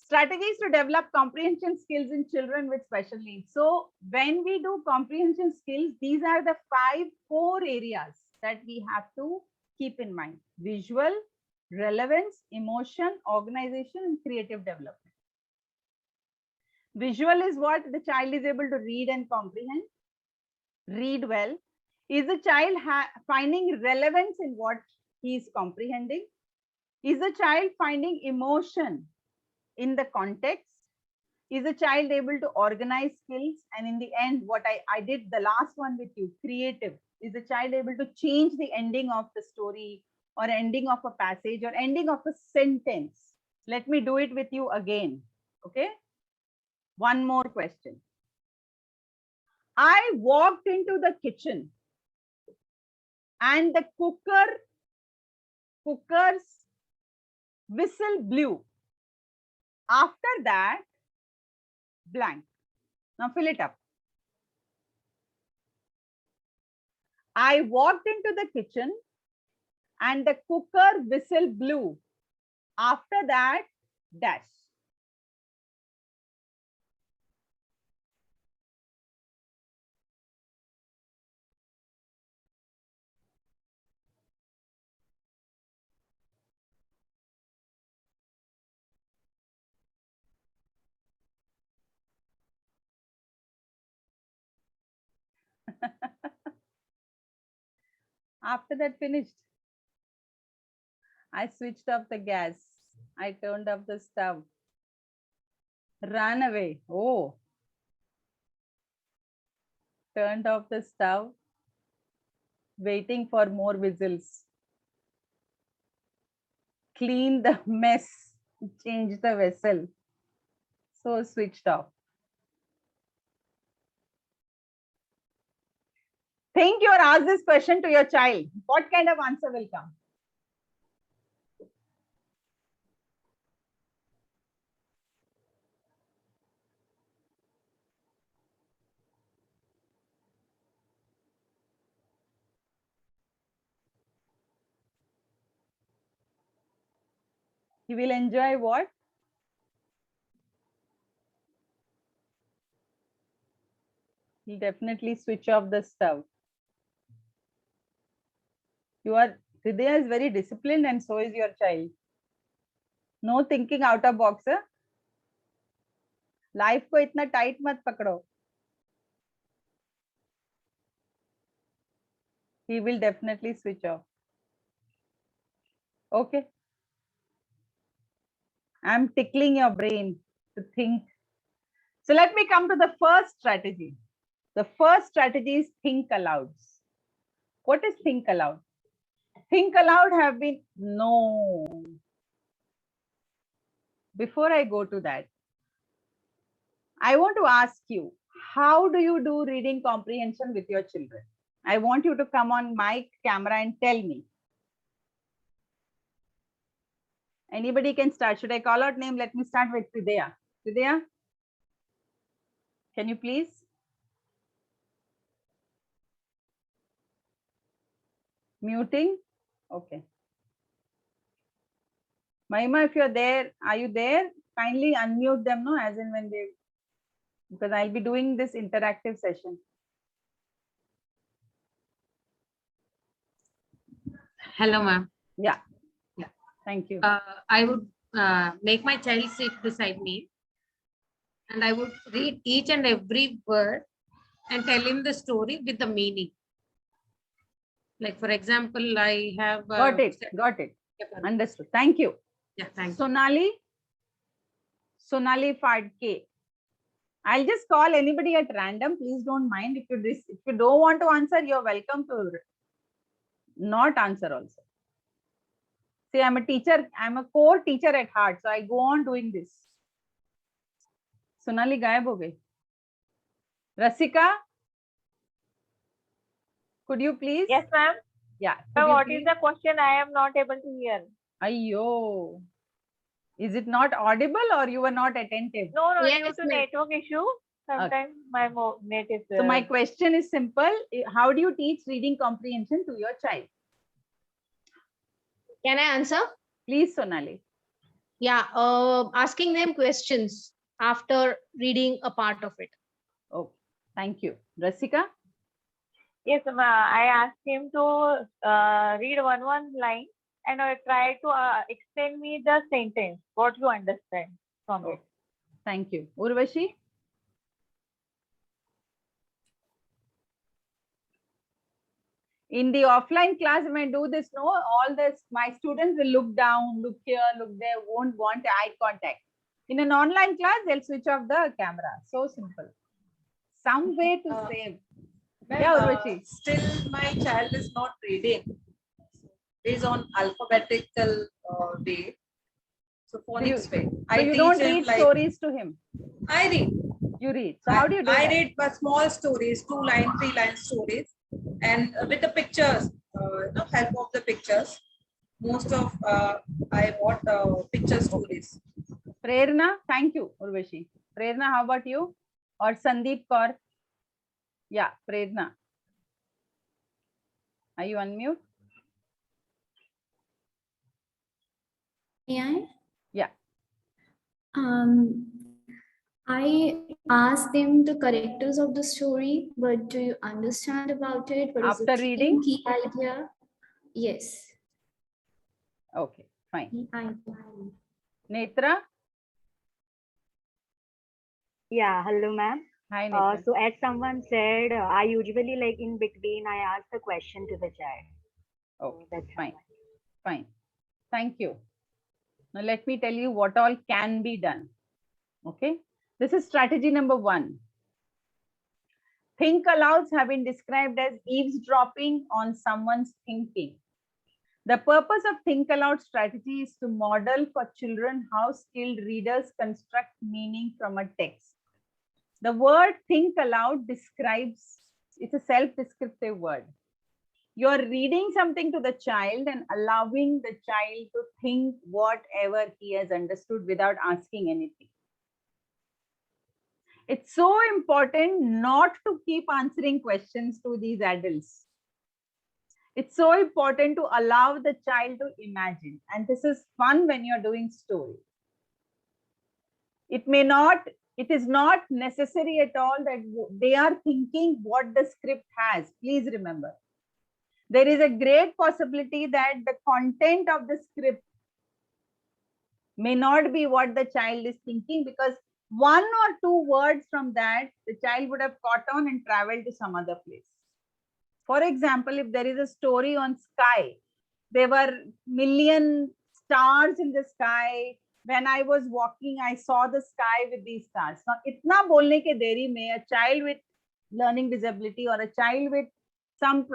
Strategies to develop comprehension skills in children with special needs. So when we do comprehension skills, these are the 5 core areas that we have to keep in mind: visual, relevance, emotion, organization, and creative development. Visual is what the child is able to read and comprehend, read well. Is the child finding relevance in what he is comprehending? Is the child finding emotion in the context? Is the child able to organize skills? And in the end, what I did the last one with you, creative. Is the child able to change the ending of the story or ending of a passage or ending of a sentence? Let me do it with you again. Okay. One more question. I walked into the kitchen and the cooker's whistle blew. After that, blank. Now fill it up. I walked into the kitchen and the cooker whistle blew. After that, dash. After that finished, I switched off the gas. I turned off the stove. Ran away. Oh. Turned off the stove. Waiting for more whistles. Clean the mess. Change the vessel. So switched off. Think you are asked this question to your child. What kind of answer will come? He will enjoy what? He'll definitely switch off the stove. Hridaya is very disciplined and so is your child. No thinking out of box. Life को इतना tight मत पकड़ो. He will definitely switch off. Okay. I'm tickling your brain to think. So let me come to the first strategy. The first strategy is think aloud. What is think aloud? Think aloud have been, no. Before I go to that, I want to ask you, how do you do reading comprehension with your children? I want you to come on my camera and tell me. Anybody can start. Should I call out name? Let me start with Hridaya. Hridaya, can you please? Muting. Okay. Mahima, if you're there, are you there? Kindly unmute them, no, as in when they, because I'll be doing this interactive session. Hello, ma'am. Yeah. Yeah. Thank you. I would make my child sit beside me, and I would read each and every word and tell him the story with the meaning. Like, for example, I have Got it. Got it. Understood. Thank you. Yeah, thank you. Sonali Fadke. I'll just call anybody at random. Please don't mind. If you don't want to answer, you're welcome to not answer also. See, I'm a teacher. I'm a core teacher at heart. So I go on doing this. Sonali gayab ho gayi. Rasika, could you please? Yes, ma'am. Yeah. So what is the question? I am not able to hear. Ayyo. Is it not audible or you were not attentive? No, Yes, due to ma'am. network issue. Sometimes my net is. So my question is simple. How do you teach reading comprehension to your child? Can I answer? Please, Sonali. Yeah, asking them questions after reading a part of it. Oh, thank you. Rasika? Yes, ma'am. I asked him to read one line and try to explain me the sentence. What you understand from it. Thank you. Urvashi? In the offline class, when I do this, no, all this, my students will look down, look here, look there, won't want eye contact. In an online class, they'll switch off the camera. So simple. Some way to save. Yeah, Urvashi. Still, my child is not reading. Based on alphabetical way. So phonics way. So you don't read stories to him. I read. You read. So how do you do that? I read but small stories, 2-line, 3-line stories, and with the pictures, help of the pictures. Most of I bought picture stories. Prerna, thank you, Urvashi. Prerna, how about you? Or Sandeep Kaur? Yeah, Prerna. Are you unmute? May I? Yeah. I asked them the characters of the story. What do you understand about it? What is After the reading? key idea? Yes. Okay, fine. Key idea. Netra? Yeah, hello, ma'am. Hi, Netra. So as someone said, I usually like in between, I ask the question to the child. Okay, That's fine. Fine. Thank you. Now let me tell you what all can be done. Okay. This is strategy number 1. Think alouds have been described as eavesdropping on someone's thinking. The purpose of think aloud strategy is to model for children how skilled readers construct meaning from a text. The word think aloud describes, it's a self-descriptive word. You're reading something to the child and allowing the child to think whatever he has understood without asking anything. It's so important not to keep answering questions to these adults. It's so important to allow the child to imagine. And this is fun when you're doing story. It is not necessary at all that they are thinking what the script has. Please remember. There is a great possibility that the content of the script may not be what the child is thinking, because 1 or 2 words from that, the child would have caught on and traveled to some other place. For example, if there is a story on sky, there were million stars in the sky. When I was walking, I saw the sky with these stars. Now, itna bolne ke deri mein, a child with learning disability or a child with some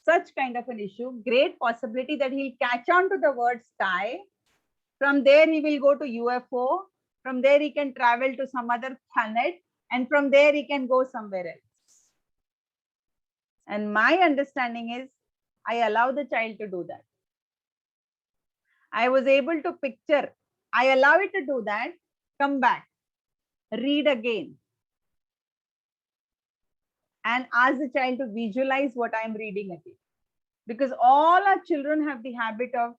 such kind of an issue, great possibility that he'll catch on to the word sky. From there, he will go to UFO. From there, he can travel to some other planet. And from there, he can go somewhere else. And my understanding is, I allow the child to do that. I was able to picture. I allow it to do that. Come back. Read again. And ask the child to visualize what I am reading again. because all our children have the habit of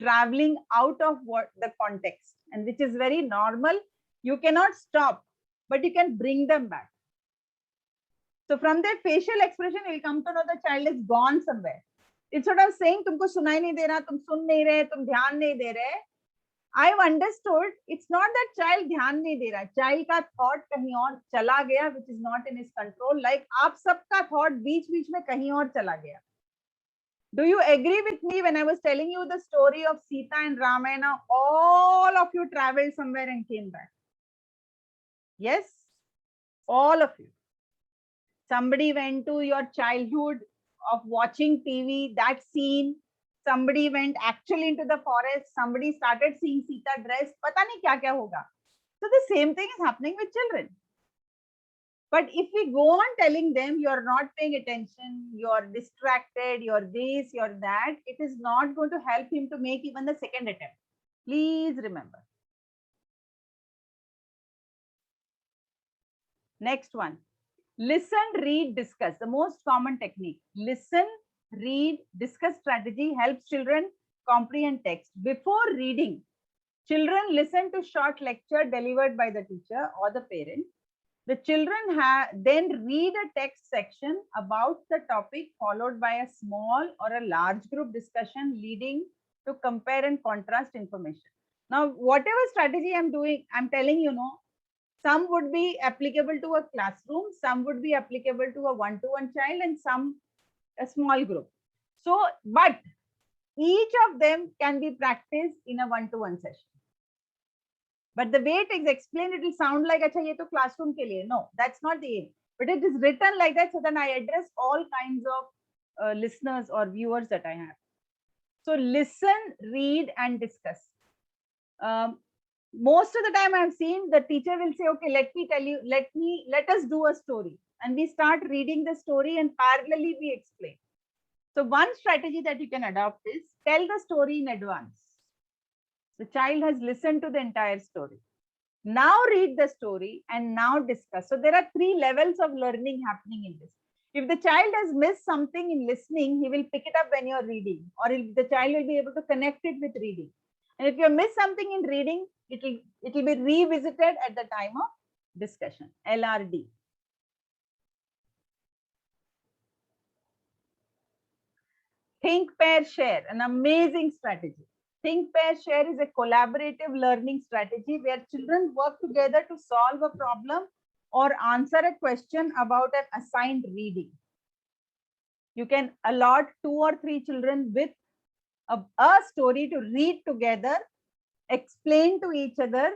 traveling out of what the context, and which is very normal. You cannot stop, but you can bring them back. So from their facial expression, you'll come to know the child is gone somewhere. Instead of saying, तुमको सुनाई नहीं दे रहा, तुम सुन नहीं रहे, तुम ध्यान नहीं दे रहे, I've understood it's not that child ध्यान नहीं दे रहा, child का thought कहीं और चला गया, which is not in his control. Like आप सबका thought बीच-बीच में कहीं और चला गया. Do you agree with me when I was telling you the story of Sita and Ramayana? All of you traveled somewhere and came back. Yes, all of you. Somebody went to your childhood of watching TV, that scene. Somebody went actually into the forest. Somebody started seeing Sita dress. Pata nahi kya kya hoga. So the same thing is happening with children. But if we go on telling them you're not paying attention, you're distracted, you're this, you're that, it is not going to help him to make even the second attempt. Please remember. Next one. Listen, read, discuss. The most common technique. Listen, read, discuss strategy helps children comprehend text. Before reading, children listen to short lecture delivered by the teacher or the parent. The children then read a text section about the topic followed by a small or a large group discussion leading to compare and contrast information. Now, whatever strategy I'm doing, I'm telling you, some would be applicable to a classroom, some would be applicable to a one-to-one child, and some a small group. So, but each of them can be practiced in a one-to-one session. But the way it is explained, it will sound like, acha, ye to classroom ke liye. No, that's not the aim. But it is written like that, so then I address all kinds of listeners or viewers that I have. So listen, read, and discuss. Most of the time I've seen the teacher will say, okay, let us do a story. And we start reading the story and parallelly we explain. So one strategy that you can adopt is tell the story in advance. The child has listened to the entire story. Now read the story and now discuss. So there are 3 levels of learning happening in this. If the child has missed something in listening, he will pick it up when you're reading, or the child will be able to connect it with reading. And if you miss something in reading, it will be revisited at the time of discussion. LRD. Think, pair, share, an amazing strategy. Think, pair, share is a collaborative learning strategy where children work together to solve a problem or answer a question about an assigned reading. You can allot 2 or 3 children with a story to read together, explain to each other,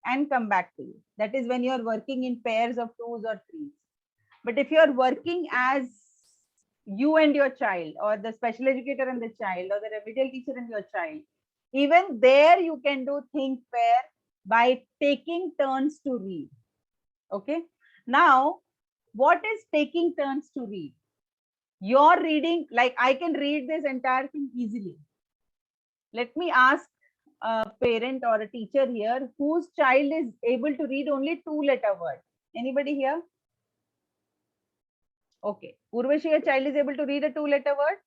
and come back to you. That is when you're working in pairs of 2s or 3s. But if you're working as you and your child, or the special educator and the child, or the remedial teacher and your child, even there you can do think pair by taking turns to read. Okay. Now, what is taking turns to read? You're reading, like I can read this entire thing easily. Let me ask a parent or a teacher here whose child is able to read only 2-letter words. Anybody here? Okay. Urvashi, your child is able to read a 2-letter word.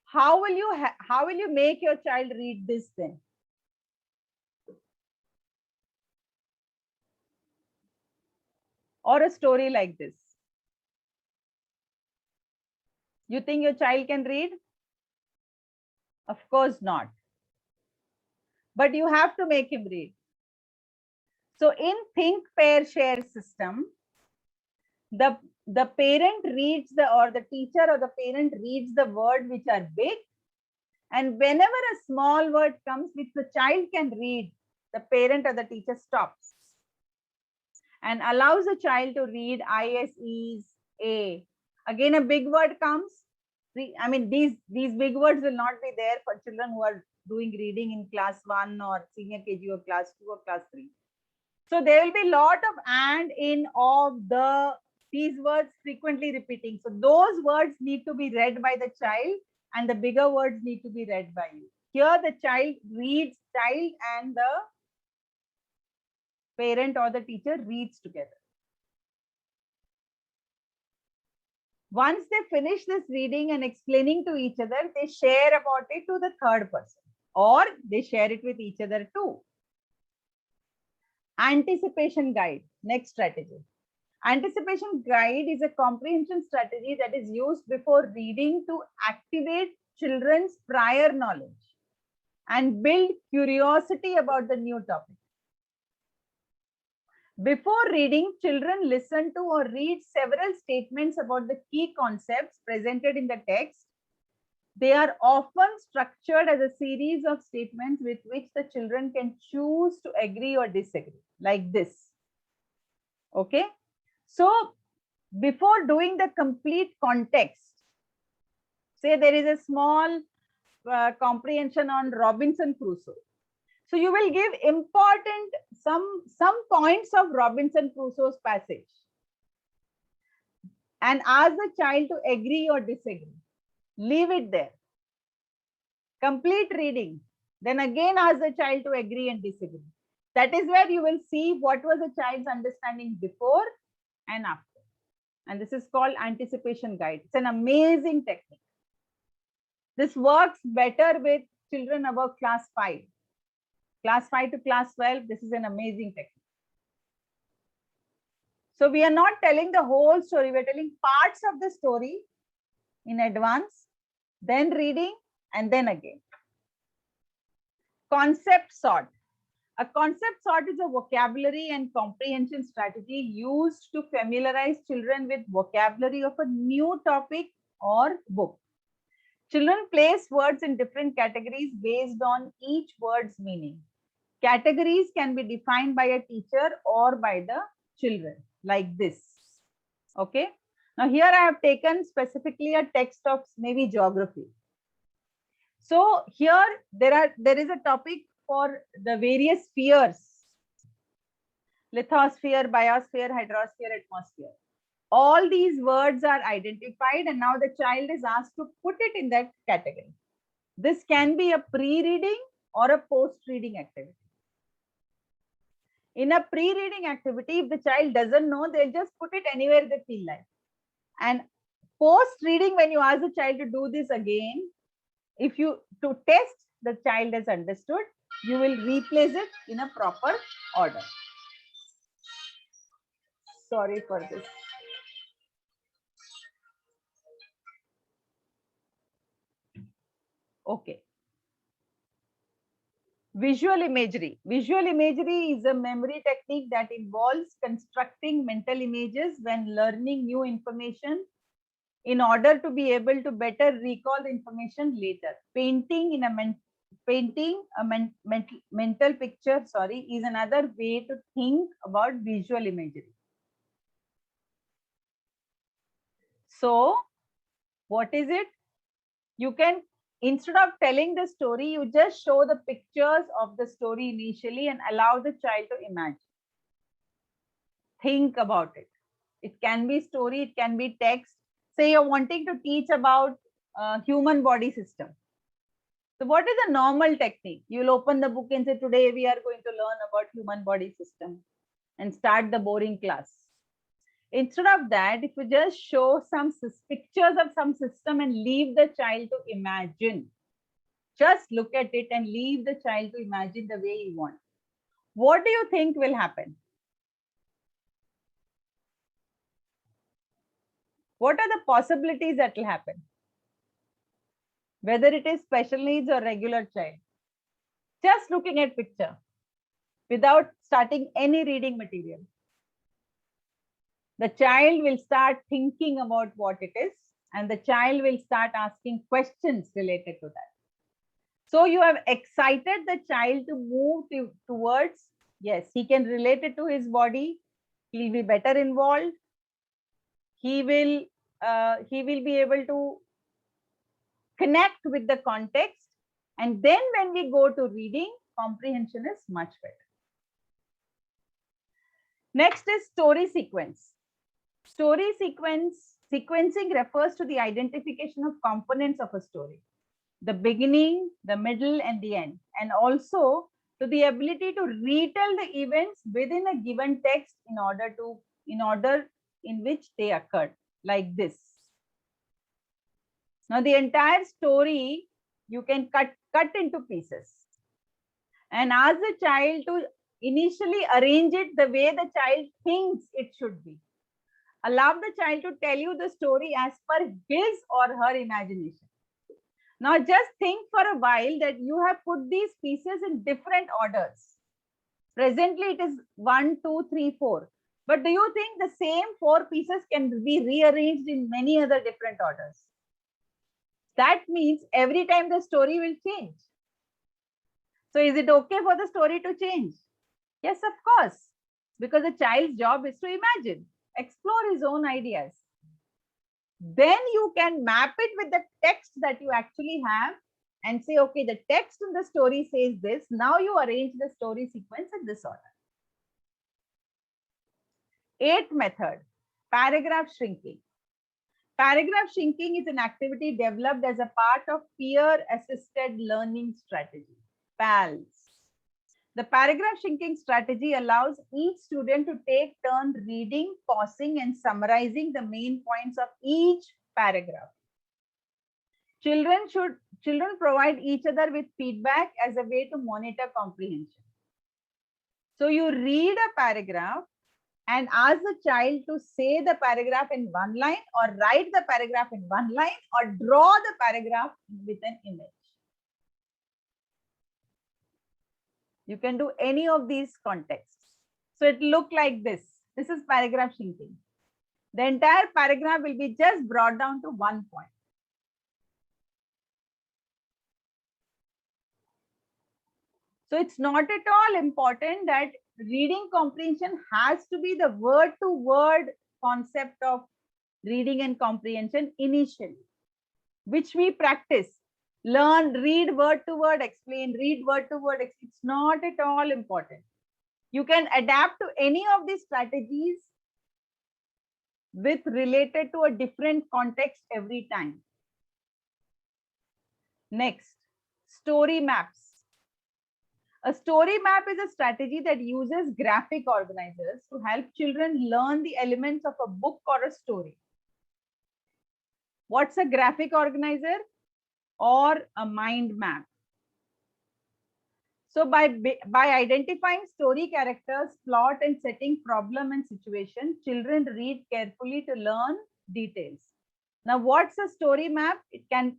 How will you make your child read this then? Or a story like this? You think your child can read? Of course not. But you have to make him read. So in think, pair, share system, the parent reads or the teacher or the parent reads the word which are big, and whenever a small word comes which the child can read, the parent or the teacher stops and allows the child to read ISEs, A. Again, a big word comes. I mean, these big words will not be there for children who are doing reading in class 1 or senior KG or class 2 or class 3. So there will be a lot of and, in, of, these words frequently repeating. So those words need to be read by the child and the bigger words need to be read by you. Here the child reads, child and the parent or the teacher reads together. Once they finish this reading and explaining to each other, they share about it to the third person, or they share it with each other too. Anticipation guide, next strategy. Anticipation guide is a comprehension strategy that is used before reading to activate children's prior knowledge and build curiosity about the new topic. Before reading, children listen to or read several statements about the key concepts presented in the text. They are often structured as a series of statements with which the children can choose to agree or disagree, like this. Okay. So before doing the complete context, say there is a small comprehension on Robinson Crusoe. So you will give important some points of Robinson Crusoe's passage and ask the child to agree or disagree. Leave it there. Complete reading. Then again ask the child to agree and disagree. That is where you will see what was the child's understanding before and after. And this is called anticipation guide. It's an amazing technique. This works better with children above class 5. Class 5 to class 12, this is an amazing technique. So we are not telling the whole story, we're telling parts of the story in advance, then reading, and then again. Concept sort. A concept sort is a vocabulary and comprehension strategy used to familiarize children with vocabulary of a new topic or book. Children place words in different categories based on each word's meaning. Categories can be defined by a teacher or by the children, like this. Okay. Now here I have taken specifically a text of maybe geography. So here there is a topic for the various spheres: lithosphere, biosphere, hydrosphere, atmosphere. All these words are identified and now the child is asked to put it in that category. This can be a pre-reading or a post-reading activity. In a pre-reading activity, if the child doesn't know, they'll just put it anywhere they feel like. And post-reading, when you ask the child to do this again, if you to test the child has understood, you will replace it in a proper order. Sorry for this. Okay. Visual imagery. Visual imagery is a memory technique that involves constructing mental images when learning new information in order to be able to better recall the information later. Painting a mental picture, is another way to think about visual imagery. So, what is it? You can, instead of telling the story, you just show the pictures of the story initially and allow the child to imagine. Think about it. It can be story, it can be text. Say you're wanting to teach about human body system. So what is a normal technique? You'll open the book and say, today we are going to learn about human body system and start the boring class. Instead of that, if you just show some pictures of some system and leave the child to imagine, just look at it and leave the child to imagine the way you want. What do you think will happen? What are the possibilities that will happen? Whether it is special needs or regular child. Just looking at picture without starting any reading material. The child will start thinking about what it is and the child will start asking questions related to that. So you have excited the child to move towards, yes, he can relate it to his body. He'll be better involved. He will be able to connect with the context. And then when we go to reading, comprehension is much better. Next is story sequence. Story sequencing refers to the identification of components of a story, the beginning, the middle, and the end, and also to the ability to retell the events within a given text in order in which they occurred, like this. Now the entire story you can cut into pieces and ask the child to initially arrange it the way the child thinks it should be. Allow the child to tell you the story as per his or her imagination. Now just think for a while that you have put these pieces in different orders. Presently it is 1, 2, 3, 4. But do you think the same 4 pieces can be rearranged in many other different orders? That means every time the story will change. So is it okay for the story to change? Yes, of course. Because the child's job is to imagine, explore his own ideas. Then you can map it with the text that you actually have and say, okay, the text in the story says this. Now you arrange the story sequence in this order. 8th method, paragraph shrinking. Paragraph shrinking is an activity developed as a part of peer-assisted learning strategy, PALS. The paragraph shrinking strategy allows each student to take turn reading, pausing, and summarizing the main points of each paragraph. Children provide each other with feedback as a way to monitor comprehension. So you read a paragraph and ask the child to say the paragraph in one line or write the paragraph in one line or draw the paragraph with an image. You can do any of these contexts. So it look like this. This is paragraph shrinking. The entire paragraph will be just brought down to one point. So it's not at all important that reading comprehension has to be the word-to-word concept of reading and comprehension initially, which we practice. Learn, read word to word, explain, read word to word. It's not at all important. You can adapt to any of these strategies with related to a different context every time. Next, story maps. A story map is a strategy that uses graphic organizers to help children learn the elements of a book or a story. What's a graphic organizer or a mind map? So by identifying story characters, plot, and setting problem and situation, children read carefully to learn details. Now, what's a story map?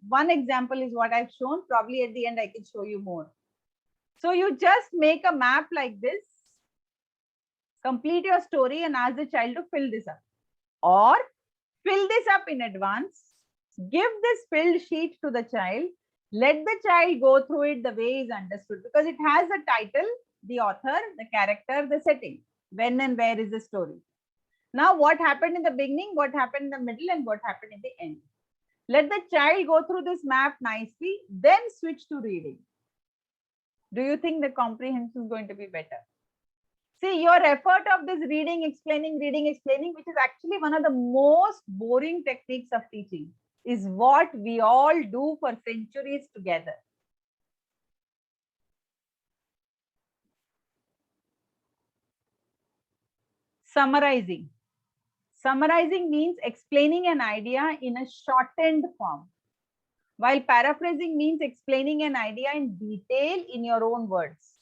One example is what I've shown. Probably at the end, I can show you more. So you just make a map like this, complete your story and ask the child to fill this up. Or fill this up in advance, give this filled sheet to the child, let the child go through it the way is understood, because it has a title, the author, the character, the setting, when and where is the story. Now what happened in the beginning, what happened in the middle, and what happened in the end. Let the child go through this map nicely, then switch to reading. Do you think the comprehension is going to be better? See, your effort of this reading, explaining, which is actually one of the most boring techniques of teaching, is what we all do for centuries together. Summarizing. Summarizing means explaining an idea in a shortened form, while paraphrasing means explaining an idea in detail in your own words,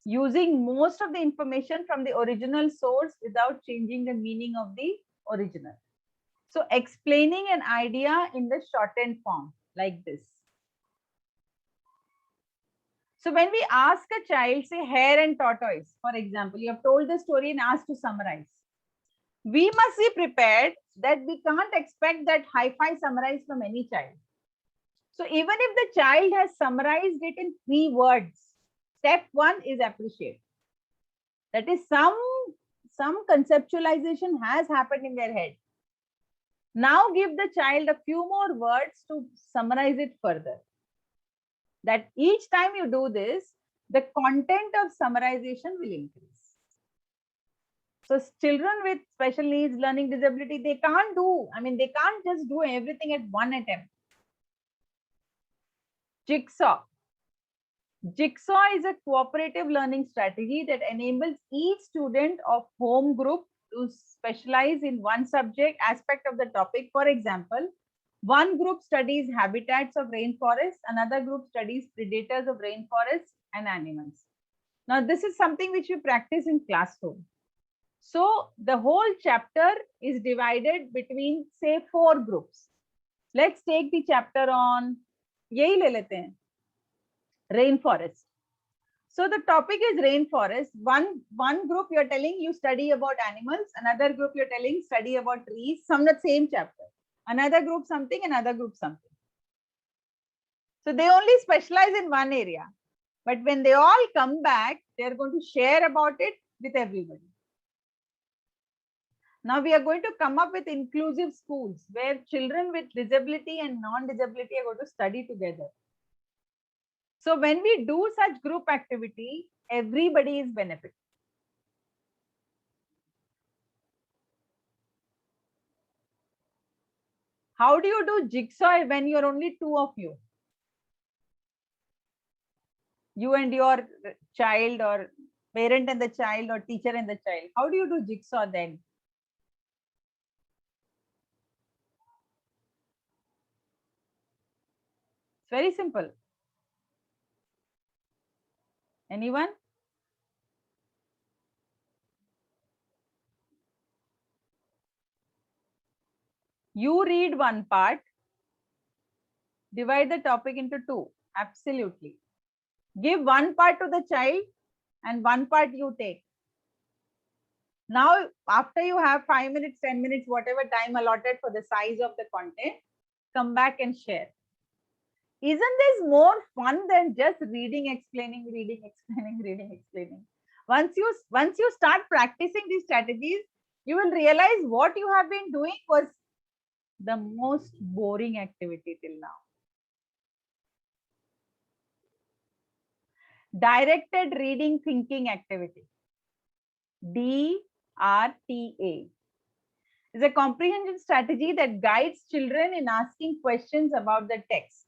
using most of the information from the original source without changing the meaning of the original. So explaining an idea in the shortened form like this. So when we ask a child, say hare and tortoise, for example, you have told the story and asked to summarize. We must be prepared that we can't expect that hi-fi summarize from any child. So even if the child has summarized it in 3 words, step 1 is appreciate. That is some conceptualization has happened in their head. Now give the child a few more words to summarize it further. That each time you do this, the content of summarization will increase. So children with special needs, learning disability, they can't just do everything at one attempt. Jigsaw. Jigsaw is a cooperative learning strategy that enables each student of home group to specialize in one subject aspect of the topic. For example, One group studies habitats of rainforest, another group studies predators of rainforest and animals. Now, this is something which we practice in classroom. So the whole chapter is divided between, say, 4 groups. Let's take the chapter on यही ले लेते हैं, rainforest. So the topic is rainforest. One group you're telling you study about animals, another group you're telling study about trees, some the same chapter. Another group something, another group something. So they only specialize in one area. But when they all come back, they're going to share about it with everybody. Now we are going to come up with inclusive schools where children with disability and non-disability are going to study together. So when we do such group activity, everybody is benefited. How do you do jigsaw when you're only 2 of you? You and your child, or parent and the child, or teacher and the child. How do you do jigsaw then? It's very simple. Anyone? You read one part, divide the topic into 2. Absolutely. Give one part to the child and one part you take. Now, after you have 5 minutes, 10 minutes, whatever time allotted for the size of the content, come back and share. Isn't this more fun than just reading, explaining, reading, explaining, reading, explaining? Once you start practicing these strategies, you will realize what you have been doing was the most boring activity till now. Directed reading thinking activity, DRTA, is a comprehension strategy that guides children in asking questions about the text,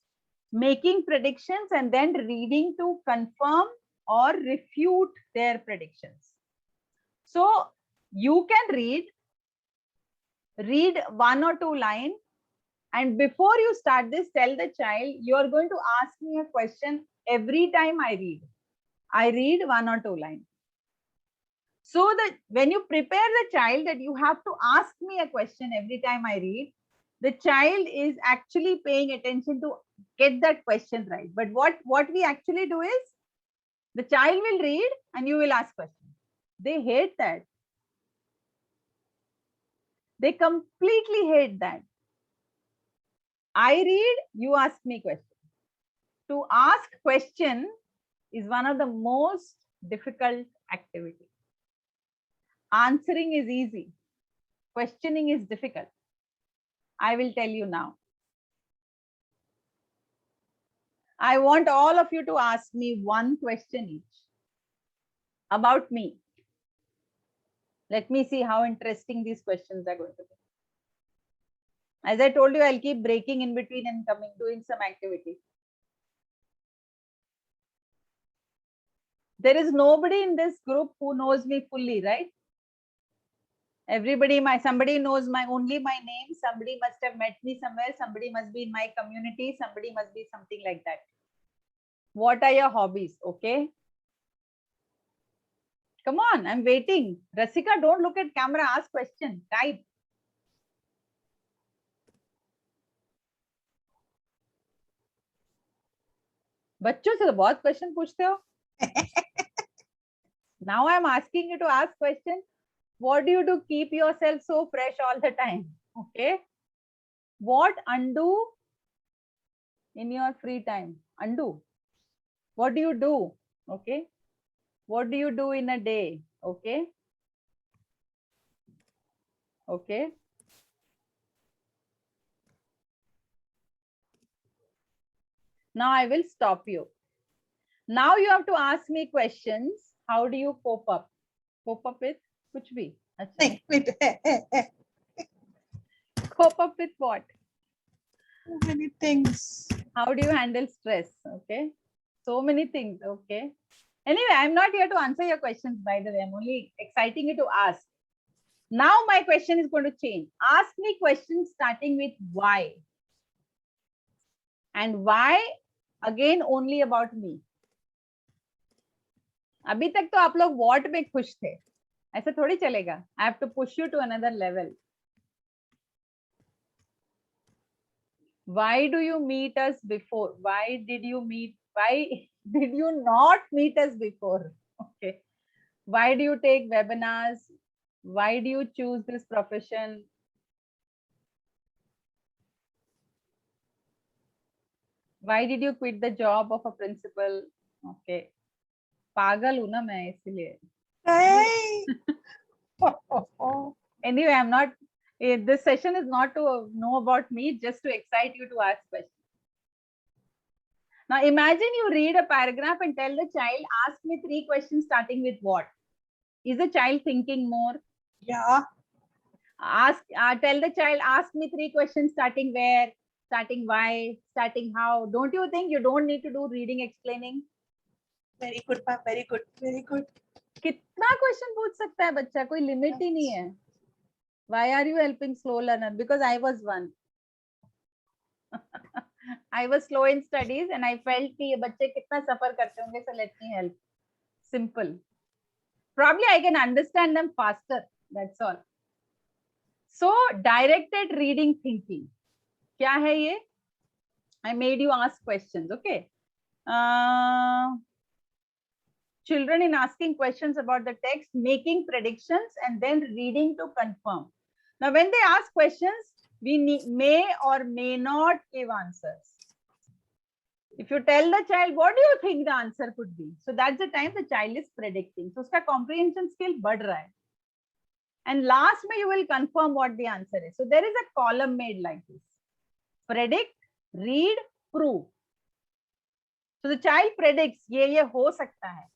making predictions, and then reading to confirm or refute their predictions. So you can read 1 or 2 lines, and before you start this, tell the child, you are going to ask me a question every time I read. I read 1 or 2 lines. So that when you prepare the child that you have to ask me a question every time I read, the child is actually paying attention to get that question right. But what we actually do is, the child will read and you will ask questions. They hate that. They completely hate that. I read, you ask me questions. To ask question is one of the most difficult activities. Answering is easy. Questioning is difficult. I will tell you now. I want all of you to ask me one question each about me. Let me see how interesting these questions are going to be. As I told you, I'll keep breaking in between and doing some activity. There is nobody in this group who knows me fully, right? Everybody, somebody knows only my name. Somebody must have met me somewhere. Somebody must be in my community. Somebody must be something like that. What are your hobbies? Okay. Come on, I'm waiting. Rasika, don't look at camera. Ask question. Type. बच्चों से तो बहुत question पूछते हो. Now I'm asking you to ask questions. What do you do? Keep yourself so fresh all the time. Okay. What undo in your free time? Undo. What do you do? Okay. What do you do in a day? Okay. Okay. Now I will stop you. Now you have to ask me questions. How do you cope up? Cope up with kuch bhi. Cope up with what? So many things. How do you handle stress? Okay. So many things. Okay. Anyway, I'm not here to answer your questions, by the way. I'm only exciting you to ask. Now my question is going to change. Ask me questions starting with why. And why? Again, only about me. अभी तक तो आप लोग what में खुश थे, ऐसा थोड़ी चलेगा. I have to push you to another level. Why do you meet us before? Why did you meet? Why did you not meet us before? Okay. Why do you take webinars? Why do you choose this profession? Why did you quit the job of a principal? Okay. पागल हूं ना मैं इसलिए. Anyway, I'm not. This session is not to know about me, just to excite you to ask questions. Now imagine you read a paragraph and tell the child, ask me 3 questions starting with what? Is the child thinking more? Yeah. Tell the child, ask me 3 questions starting where, starting why, starting how. Don't you think you don't need to do reading explaining? Very good, ma'am. Very good. Very good. कितना question पूछ सकता है बच्चा, कोई limit ही नहीं है. Why are you helping slow learner? Because I was one. I was slow in studies and I felt कि ये बच्चे कितना सफर करते होंगे, so let me help. Simple. Probably I can understand them faster. That's all. So directed reading thinking. क्या है ये? I made you ask questions. Okay. Children in asking questions about the text, making predictions, and then reading to confirm. Now, when they ask questions, we may or may not give answers. If you tell the child, what do you think the answer could be? So that's the time the child is predicting. So uska comprehension skill बढ़ रहा है. And last में you will confirm what the answer is. So there is a column made like this. Predict, read, prove. So the child predicts, ये हो सकता है.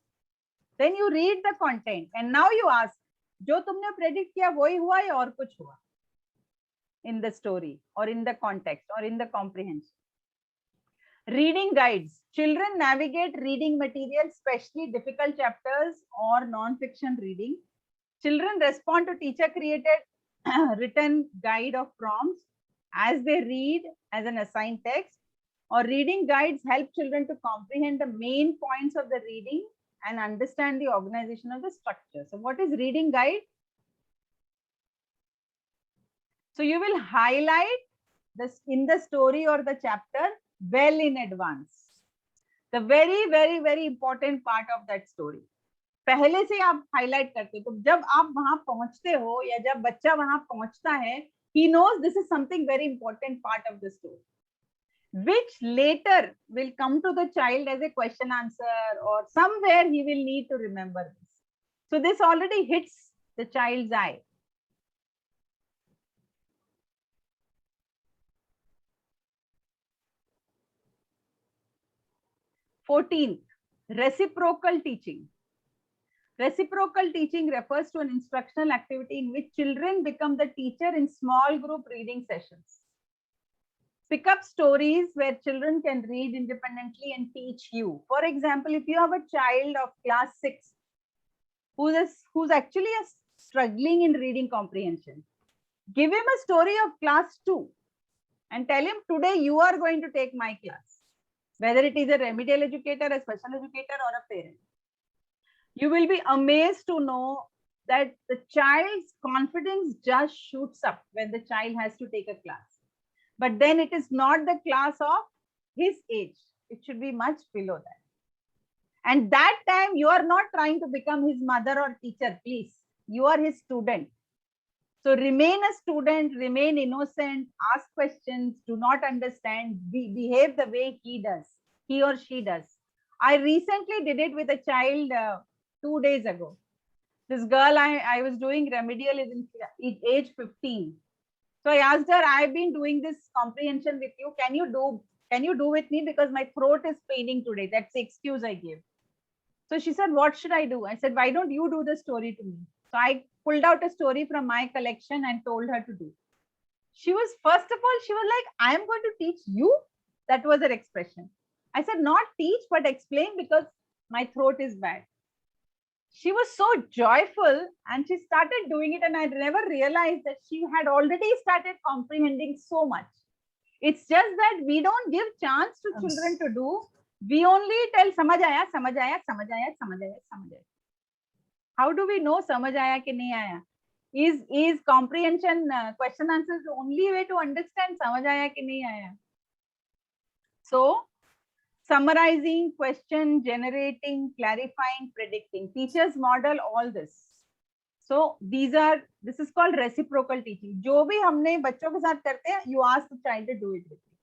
Then you read the content and now you ask, जो तुमने predict किया वही हुआ या और कुछ हुआ? In the story or in the context or in the comprehension. Reading guides. Children navigate reading material, especially difficult chapters or non-fiction reading. Children respond to teacher-created written guide of prompts as they read as an assigned text, or reading guides help children to comprehend the main points of the reading and understand the organization of the structure. So what is reading guide? So you will highlight this in the story or the chapter well in advance. The very, very, very important part of that story. पहले से आप highlight करते हो, तो जब आप वहां पहुंचते हो या जब बच्चा वहां पहुंचता है, he knows this is something very important part of the story, which later will come to the child as a question answer or somewhere he will need to remember this. So this already hits the child's eye. Fourteenth, reciprocal teaching. Reciprocal teaching refers to an instructional activity in which children become the teacher in small group reading sessions. Pick up stories where children can read independently and teach you. For example, if you have a child of class 6 who's actually struggling in reading comprehension, give him a story of class 2 and tell him, today you are going to take my class, whether it is a remedial educator, a special educator, or a parent. You will be amazed to know that the child's confidence just shoots up when the child has to take a class. But then it is not the class of his age. It should be much below that. And that time you are not trying to become his mother or teacher, please. You are his student. So remain a student, remain innocent, ask questions, do not understand, behave the way he does, he or she does. I recently did it with a child 2 days ago. This girl I was doing remedial is in age 15. So I asked her, I've been doing this comprehension with you. Can you do with me, because my throat is paining today. That's the excuse I gave. So she said, what should I do? I said, why don't you do the story to me? So I pulled out a story from my collection and told her to do. She was, first of all, she was like, I am going to teach you. That was her expression. I said, not teach, but explain, because my throat is bad. She was so joyful and she started doing it, and I never realized that she had already started comprehending so much. It's just that we don't give chance to children to do. We only tell samajh aaya, samajh aaya, samajh aaya, samajh aaya, samajh aaya. How do we know samajh aaya ki nahi aaya? Is comprehension question answers the only way to understand samajh aaya ki nahi aaya? So summarizing, question generating, clarifying, predicting. Teachers model all this. So this is called reciprocal teaching. जो भी हमने बच्चों के साथ करते हैं, you ask the child to do it with you.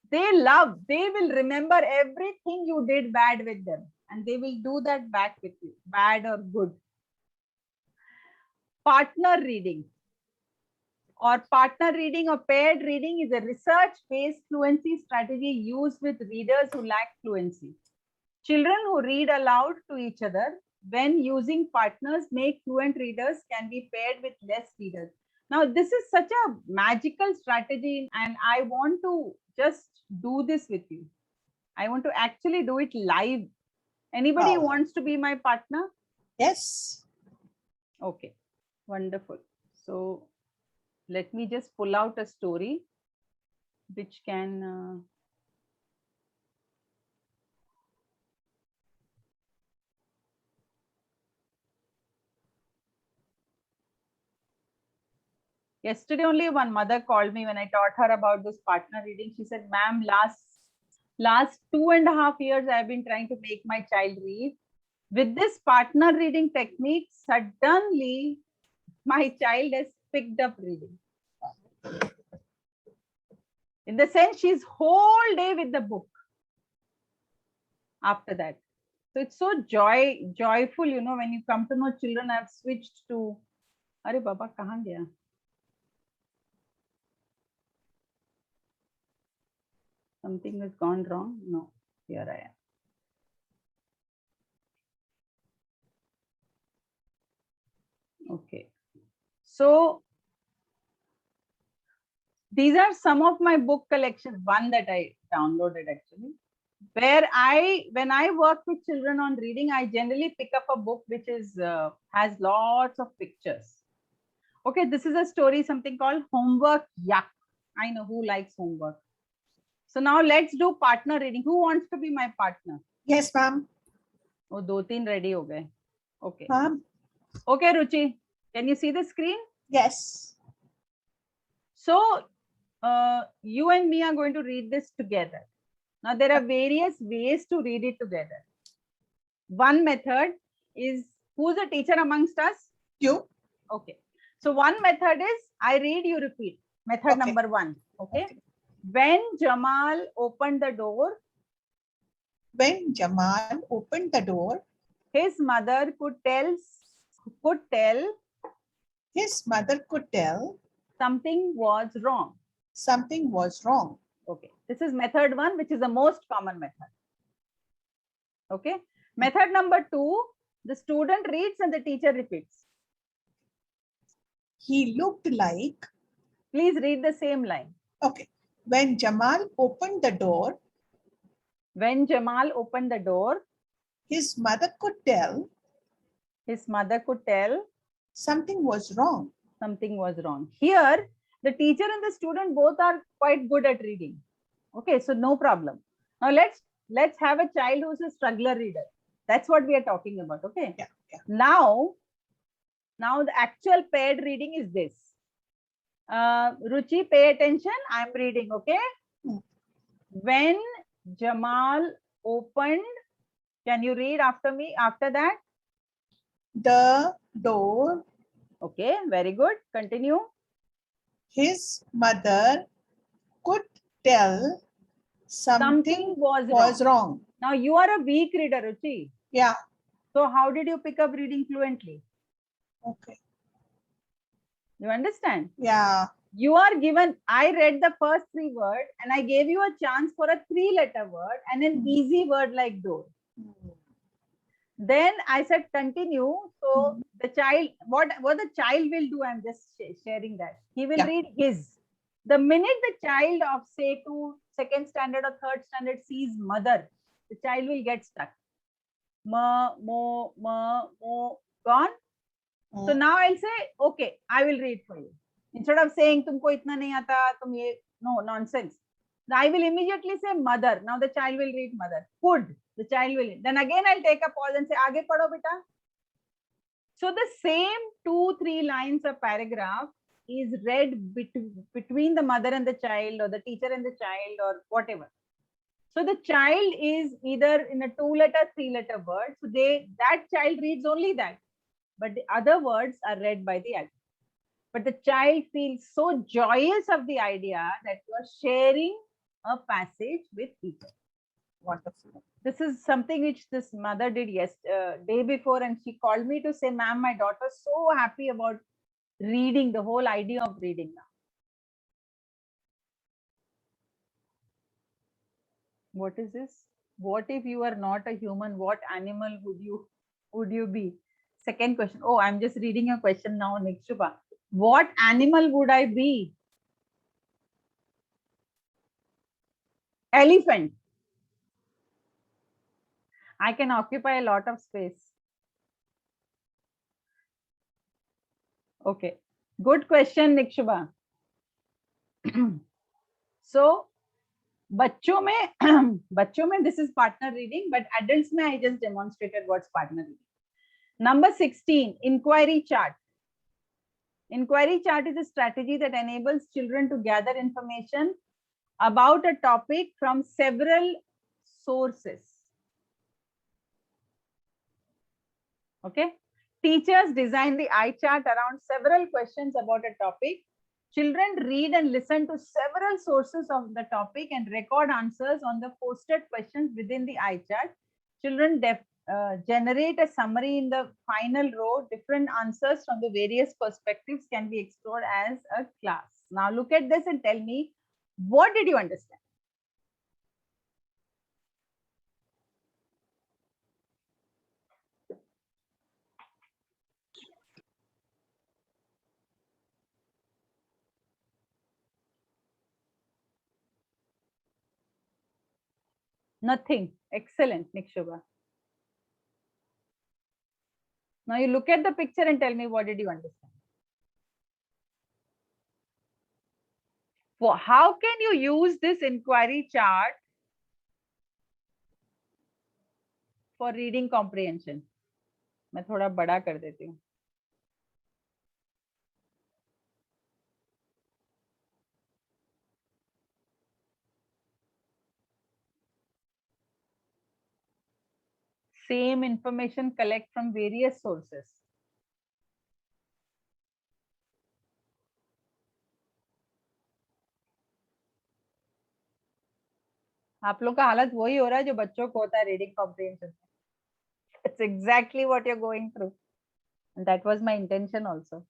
They will remember everything you did bad with them, and they will do that back with you, bad or good. Partner reading or paired reading is a research-based fluency strategy used with readers who lack fluency. Children who read aloud to each other when using partners make fluent readers can be paired with less readers. Now, this is such a magical strategy, and I want to just do this with you. I want to actually do it live. Anybody wants to be my partner? Yes. Okay, wonderful. So let me just pull out a story which can yesterday only one mother called me when I taught her about this partner reading. She said, ma'am, last 2.5 years I've been trying to make my child read. With this partner reading technique, suddenly my child has picked up reading. In the sense, she's whole day with the book after that. So it's so joyful, you know, when you come to know children have switched to, Are Baba, kahan gaya? Something has gone wrong. No, here I am. Okay. So these are some of my book collections, one that I downloaded actually, where when I work with children on reading, I generally pick up a book which is has lots of pictures. Okay, this is a story, something called Homework Yuck. I know who likes homework. So now let's do partner reading. Who wants to be my partner? Yes, ma'am. Oh, 2-3 ready ho gaye. Okay. Ma'am. Okay, Ruchi, can you see the screen? Yes. So you and me are going to read this together. Now there are various ways to read it together. One method is, who's a teacher amongst us? You. Okay. So one method is, I read, you repeat. Method number 1. Okay. When Jamal opened the door. When Jamal opened the door. His mother could tell. His mother could tell. Something was wrong. Something was wrong. Okay. This is method 1, which is the most common method. Okay. Method number 2, the student reads and the teacher repeats. He looked like. Please read the same line. Okay. When Jamal opened the door. When Jamal opened the door. His mother could tell. His mother could tell. Something was wrong. Something was wrong. Here, the teacher and the student both are quite good at reading. Okay, so no problem. Now let's have a child who's a struggler reader. That's what we are talking about. Okay. Yeah. Now the actual paired reading is this. Ruchi, pay attention. I'm reading. Okay. When Jamal opened, can you read after me? After that, the door. Okay, very good. Continue. His mother could tell something was wrong. Now you are a weak reader, Ruchi. Yeah. So how did you pick up reading fluently? Okay. You understand? Yeah. You are given, I read the first 3 words and I gave you a chance for a 3-letter word and an easy word like door. Then I said continue. So the child, what the child will do, I'm just sharing that. He will read his. The minute the child of say to 2nd standard or 3rd standard sees mother, the child will get stuck. Ma, mo, ma, mo, gone. So now I'll say, okay, I will read for you. Instead of saying तुमको इतना नहीं आता, तुम ये, no, nonsense. I will immediately say mother. Now the child will read mother. Could, the child will. Then again I'll take a pause and say आगे पढ़ो बेटा. So the same 2-3 lines of paragraph is read between the mother and the child, or the teacher and the child, or whatever. So the child is either in a 2-letter, 3-letter word. So that child reads only that, but the other words are read by the adult. But the child feels so joyous of the idea that you are sharing a passage with people. Wonderful. This is something which this mother did day before, and she called me to say, ma'am, my daughter is so happy about reading, the whole idea of reading now. What is this? What if you are not a human? What animal would you be? Second question. Oh, I'm just reading a question now, Nikshuba. What animal would I be? Elephant. I can occupy a lot of space. Okay. Good question, Nikshuba. So, बच्चों में this is partner reading, but adults में I just demonstrated what's partner reading. Number 16, inquiry chart. Inquiry chart is a strategy that enables children to gather information about a topic from several sources. Okay. Teachers design the eye chart around several questions about a topic. Children read and listen to several sources of the topic and record answers on the posted questions within the eye chart. Children generate a summary in the final row. Different answers from the various perspectives can be explored as a class. Now look at this and tell me, what did you understand? Nothing. Excellent, Nikshuba. Now you look at the picture and tell me, what did you understand? Well, how can you use this inquiry chart for reading comprehension? मैं थोड़ा बड़ा कर देती हूँ. Same information collect from various sources. आप लोग का हालत वही हो रहा है जो बच्चों को होता है reading comprehension. It's exactly what you're going through, and that was my intention also.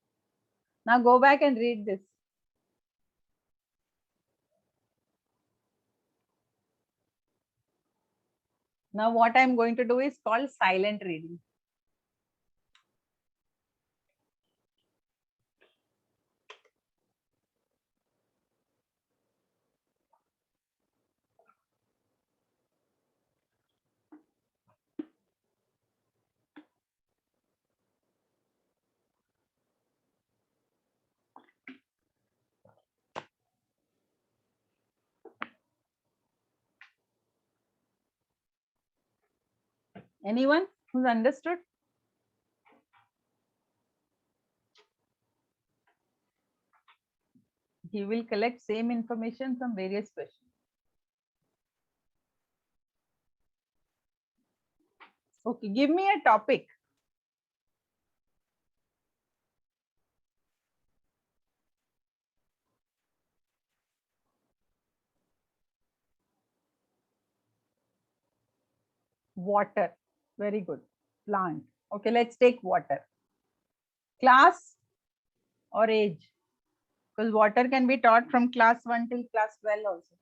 Now go back and read this. Now what I'm going to do is called silent reading. Anyone who's understood? He will collect same information from various questions. Okay, give me a topic. Water. Very good. Plant. Okay, let's take water. Class or age? Because water can be taught from class 1 till class 12 also.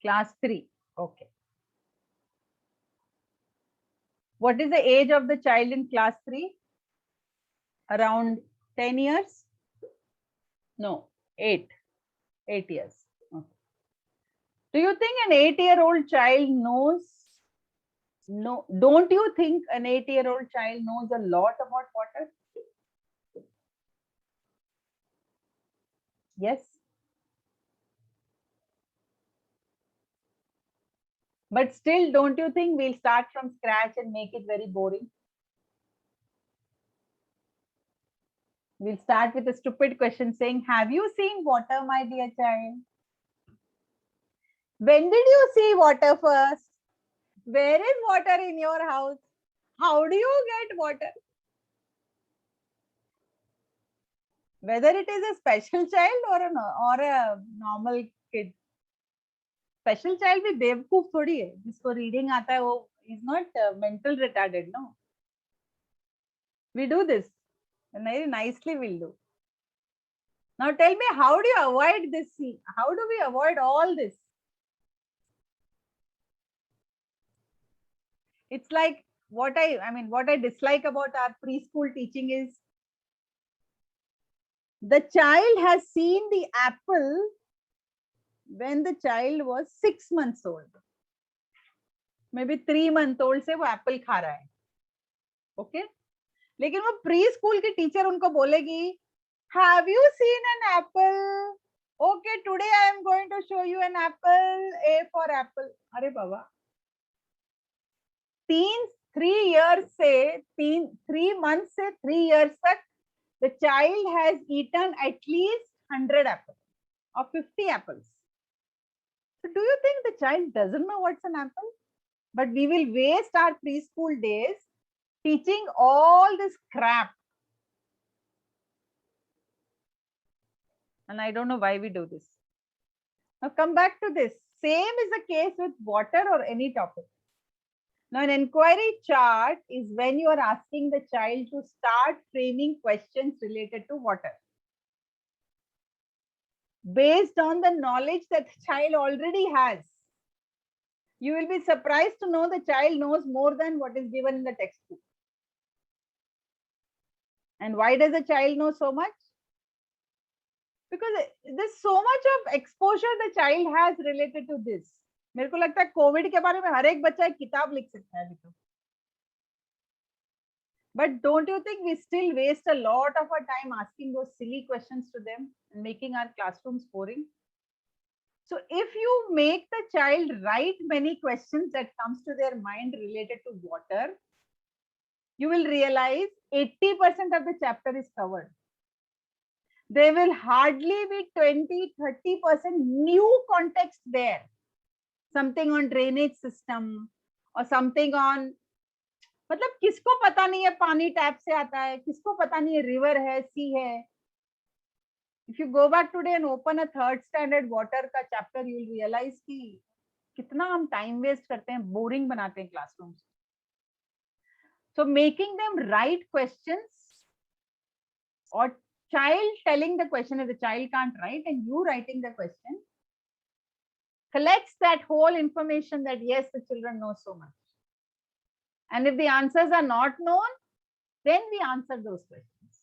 Class 3. Okay. What is the age of the child in class 3? Around 10 years? No, 8. 8 years. Okay. Do you think an 8-year-old child knows No, don't you think an 8-year-old child knows a lot about water? Yes. But still, don't you think we'll start from scratch and make it very boring? We'll start with a stupid question saying, have you seen water, my dear child? When did you see water first? Where is water in your house? How do you get water? Whether it is a special child or a normal kid. Special child भी बेवकूफ थोड़ी है जिसको reading आता है वो is not mental retarded, no. We do this and very nicely we'll do. Now tell me, how do you avoid this? How do we avoid all this? It's like what I dislike about our preschool teaching is the child has seen the apple when the child was 6 months old. Maybe 3 month old से वो apple खा रहा है. Okay? लेकिन वो pre school की teacher उनको बोलेगी, have you seen an apple? Okay, today I am going to show you an apple. A for apple. अरे बाबा. 3 months से 3 years तक the child has eaten at least 100 apples or 50 apples. So do you think the child doesn't know what's an apple? But we will waste our preschool days teaching all this crap. And I don't know why we do this. Now come back to this. Same is the case with water or any topic. Now an inquiry chart is when you are asking the child to start framing questions related to water. Based on the knowledge that the child already has. You will be surprised to know the child knows more than what is given in the textbook. And why does the child know so much? Because there's so much of exposure the child has related to this. मेरे को लगता है Covid के बारे में हर एक बच्चा एक किताब लिख सकता है अभी तो. But don't you think we still waste a lot of our time asking those silly questions to them and making our classrooms boring? So if you make the child write many questions that comes to their mind related to water, you will realize 80% of the chapter is covered. There will hardly be 20-30% new context there. Something on drainage system or something on, मतलब किसको पता नहीं है पानी tap से आता है, किसको पता नहीं है रिवर है, सी है. If you go back today and open a 3rd standard water का chapter, you will realize कि कितना हम time waste करते हैं, boring बनाते हैं classrooms. So making them write questions or child telling the question, if the child can't write and you writing the question, collects that whole information that yes, the children know so much. And if the answers are not known, then we answer those questions.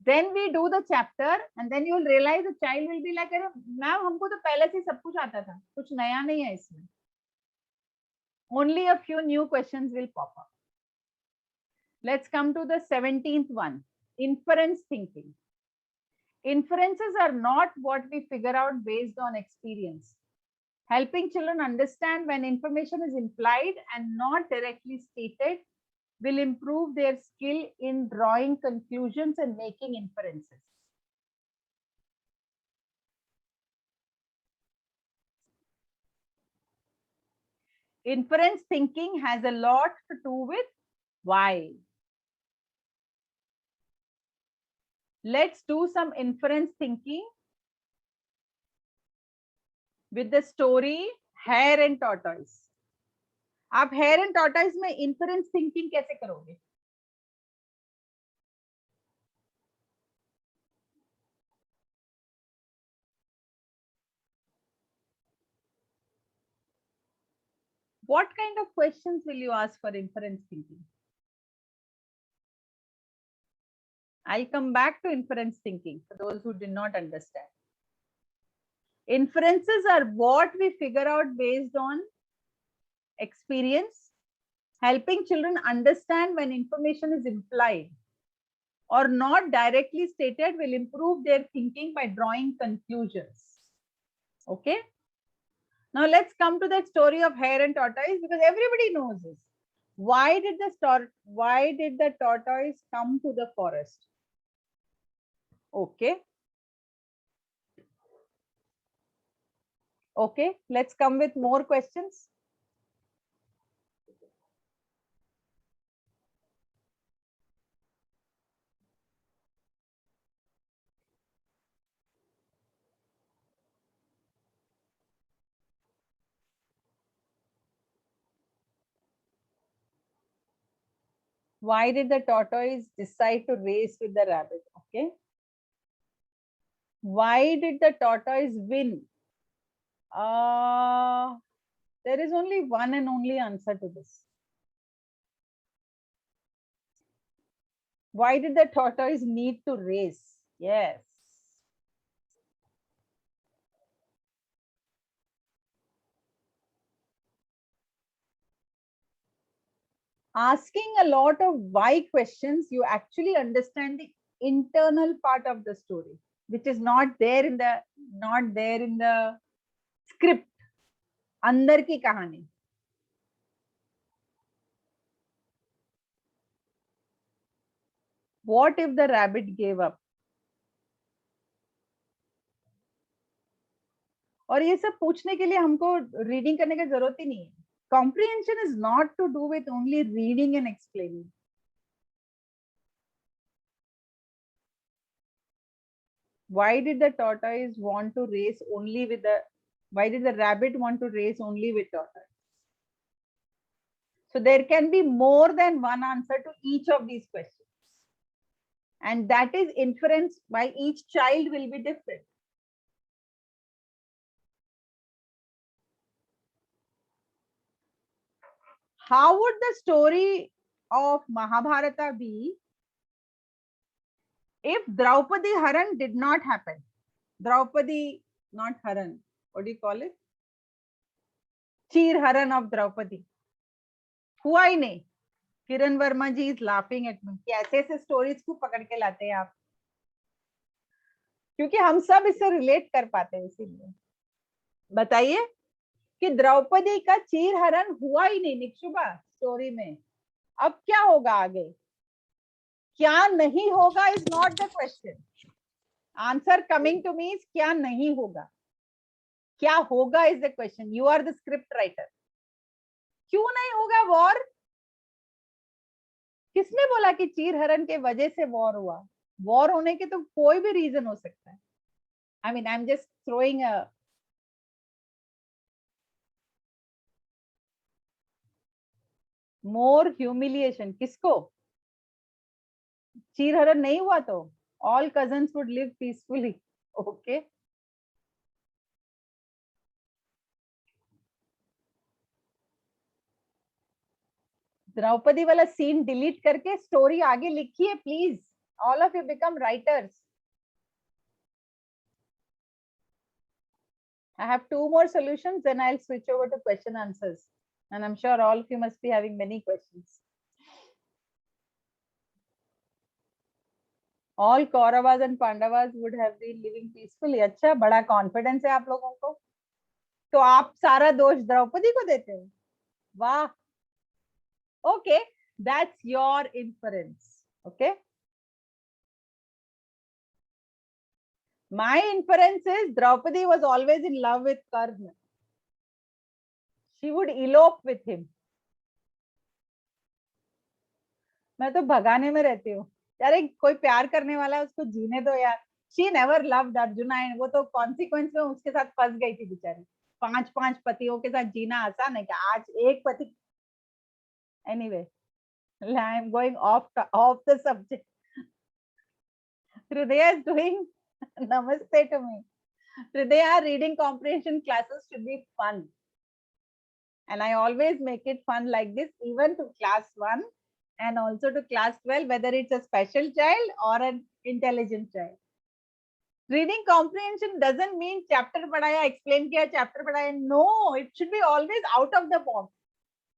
Then we do the chapter and then you will realize the child will be like, ma'am, हमको तो पहले से सब कुछ आता था, कुछ नया नहीं है इसमें. Only a few new questions will pop up. Let's come to the 17th one, inference thinking. Inferences are not what we figure out based on experience. Helping children understand when information is implied and not directly stated will improve their skill in drawing conclusions and making inferences. Inference thinking has a lot to do with why. Let's do some inference thinking with the story Hare and Tortoise. आप Hare and Tortoise में inference thinking कैसे करोगे? What kind of questions will you ask for inference thinking? I'll come back to inference thinking for those who did not understand. Inferences are what we figure out based on experience Helping children understand when information is implied or not directly stated will improve their thinking by drawing conclusions. Okay. Now let's come to that story of hare and tortoise, because everybody knows this. Why did the tortoise come to the forest? Okay. Okay, let's come with more questions. Why did the tortoise decide to race with the rabbit? Okay. Why did the tortoise win? There is only one and only answer to this. Why did the tortoise need to race? Yes. Asking a lot of why questions, you actually understand the internal part of the story, which is not there in the script. अंदर की कहानी. What if the rabbit gave up? और ये सब पूछने के लिए हमको रीडिंग करने की जरूरत ही नहीं है. Comprehension is not to do with only reading and explaining. Why did the tortoise want to race only with the, why did the rabbit want to race only with tortoise? So there can be more than one answer to each of these questions. And that is inference by each child will be different. How would the story of Mahabharata be if Draupadi Haran did not happen? Draupadi, not Haran. What do you call it? Cheer Haran of Draupadi. हुआ ही नहीं. किरण वर्मा जी is laughing at me. कैसे ऐसे stories को पकड़ के लाते हैं आप? क्योंकि हम सब इससे रिलेट कर पाते हैं, इसीलिए. बताइए कि द्रौपदी का चीर हरण हुआ ही नहीं निक्षुभा स्टोरी में. अब क्या होगा आगे? क्या नहीं होगा is not the question. Answer coming to me is क्या नहीं होगा. क्या होगा is the question. You are the script writer. क्यों नहीं होगा वॉर? किसने बोला कि चीर हरण के वजह से वॉर हुआ? वॉर होने के तो कोई भी रीजन हो सकता है. I mean I am just throwing a more humiliation. किसको? चीर हरण नहीं हुआ तो all cousins would live peacefully. Okay. Draupadi वाला सीन डिलीट करके स्टोरी आगे लिखिए please. All of you become writers. I have two more solutions, then I'll switch over to question answers. And I'm sure all of you must be having many questions. All Kauravas and Pandavas would have been living peacefully. अच्छा, बड़ा confidence है आप लोगों को. तो आप सारा दोष द्रौपदी को देते हो? वाह. Okay, that's your inference. Okay. My inference is Draupadi was always in love with Karna. She would elope with him. मैं तो भगाने में रहती हूँ. यार एक कोई प्यार करने वाला है उसको जीने दो यार. She never loved Arjuna and वो तो consequence में उसके साथ फंस गई थी बेचारी. 5 पतियों के साथ जीना आसान है क्या? आज एक पति. Anyway, I am going off the subject. Hridaya is doing namaste to me. Hridaya, reading comprehension classes should be fun. And I always make it fun like this, even to class 1 and also to class 12, whether it's a special child or an intelligent child. Reading comprehension doesn't mean chapter padhaya, explain kiya, chapter padhaya. No, it should be always out of the box.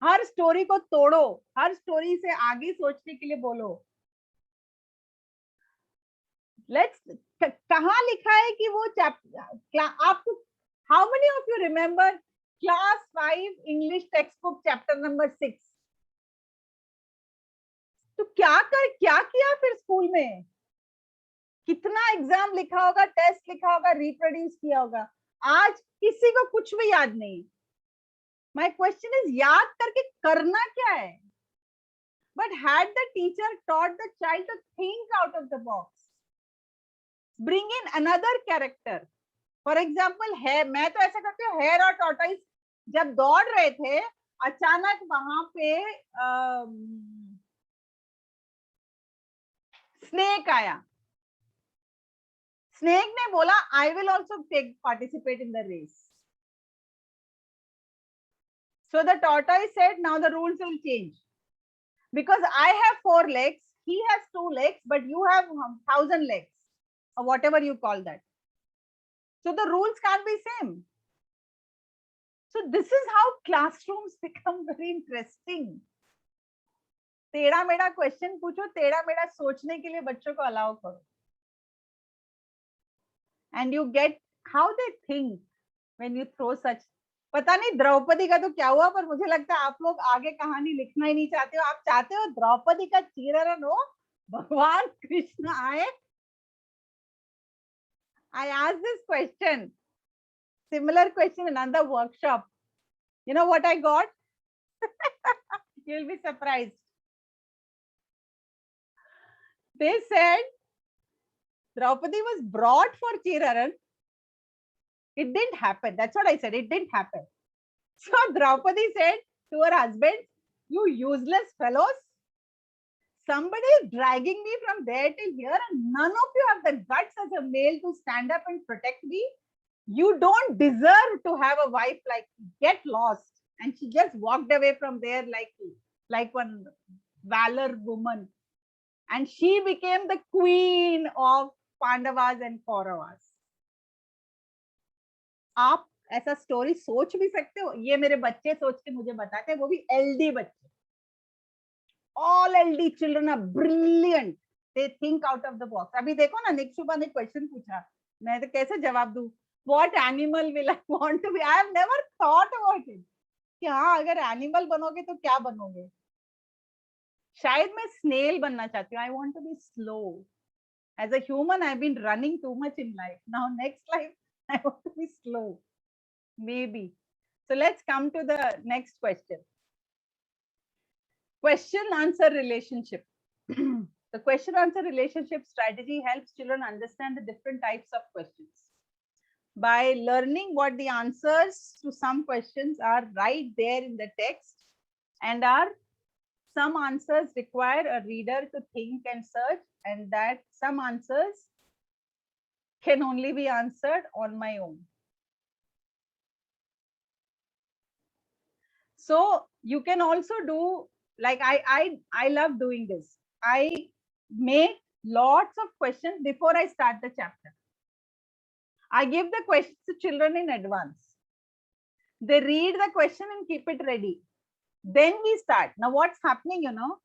Her story को तोड़ो, हर story से आगे सोचने के लिए बोलो. Let's, कहाँ लिखा है कि वो चैप्टर आपको, how many of you remember class 5 English text book chapter number 6? तो क्या किया फिर स्कूल में? कितना एग्जाम लिखा होगा, टेस्ट लिखा होगा, रिप्रोड्यूस किया होगा. आज किसी को कुछ भी याद नहीं. माय क्वेश्चन इज, याद करके करना क्या है? But had the teacher taught the child to think out of the box, bring in another character. For example है, मैं तो ऐसा करती हूँ, हेयर और टॉर्टोइस जब दौड़ रहे थे, अचानक वहां पे स्नेक आया. स्नेक ने बोला, I will also take participate in the race. So the tortoise said, now the rules will change. Because I have 4 legs, he has 2 legs, but you have 1,000 legs, or whatever you call that. So the rules can't be same. So this is how classrooms become very interesting. टेढ़ा मेढ़ा question पूछो, टेढ़ा मेढ़ा सोचने के लिए बच्चों को अलाउ करो. And you get how they think when you throw such. पता नहीं द्रौपदी का तो क्या हुआ, पर मुझे लगता है आप लोग आगे कहानी लिखना ही नहीं चाहते हो. आप चाहते हो द्रौपदी का चीरहरण हो, भगवान कृष्ण आए. I asked this question, similar question in another workshop. You know what I got? You'll be surprised. They said Draupadi was brought for Chiraran. It didn't happen. That's what I said. It didn't happen. So Draupadi said to her husband, you useless fellows, somebody is dragging me from there till here and none of you have the guts as a male to stand up and protect me. You don't deserve to have a wife like me. Get lost. And she just walked away from there like one valor woman. And she became the queen of Pandavas and Kauravas. आप ऐसा story सोच भी सकते हो? ये मेरे बच्चे सोच के मुझे बताते हैं, वो भी एलडी बच्चे. All LD children are brilliant. They think out of the box. अभी देखो ना, निक्षुपा ने क्वेश्चन पूछा, मैं तो कैसे जवाब दूं? What animal will I want to be? I have never thought about it. कि हाँ, अगर एनिमल बनोगे तो क्या बनोगे? शायद मैं स्नेल बनना चाहती हूँ. I want to be slow. As a human, I've been running too much in life. Now, next life, I want to be slow. Maybe. So let's come to the next question. Question answer relationship. The question answer relationship strategy helps children understand the different types of questions. By learning what the answers to some questions are right there in the text, and some answers require a reader to think and search, and that some answers can only be answered on my own. So you can also do, like I love doing this. I make lots of questions before I start the chapter. I give the questions to children in advance. They read the question and keep it ready. Then we start. Now what's happening, you know,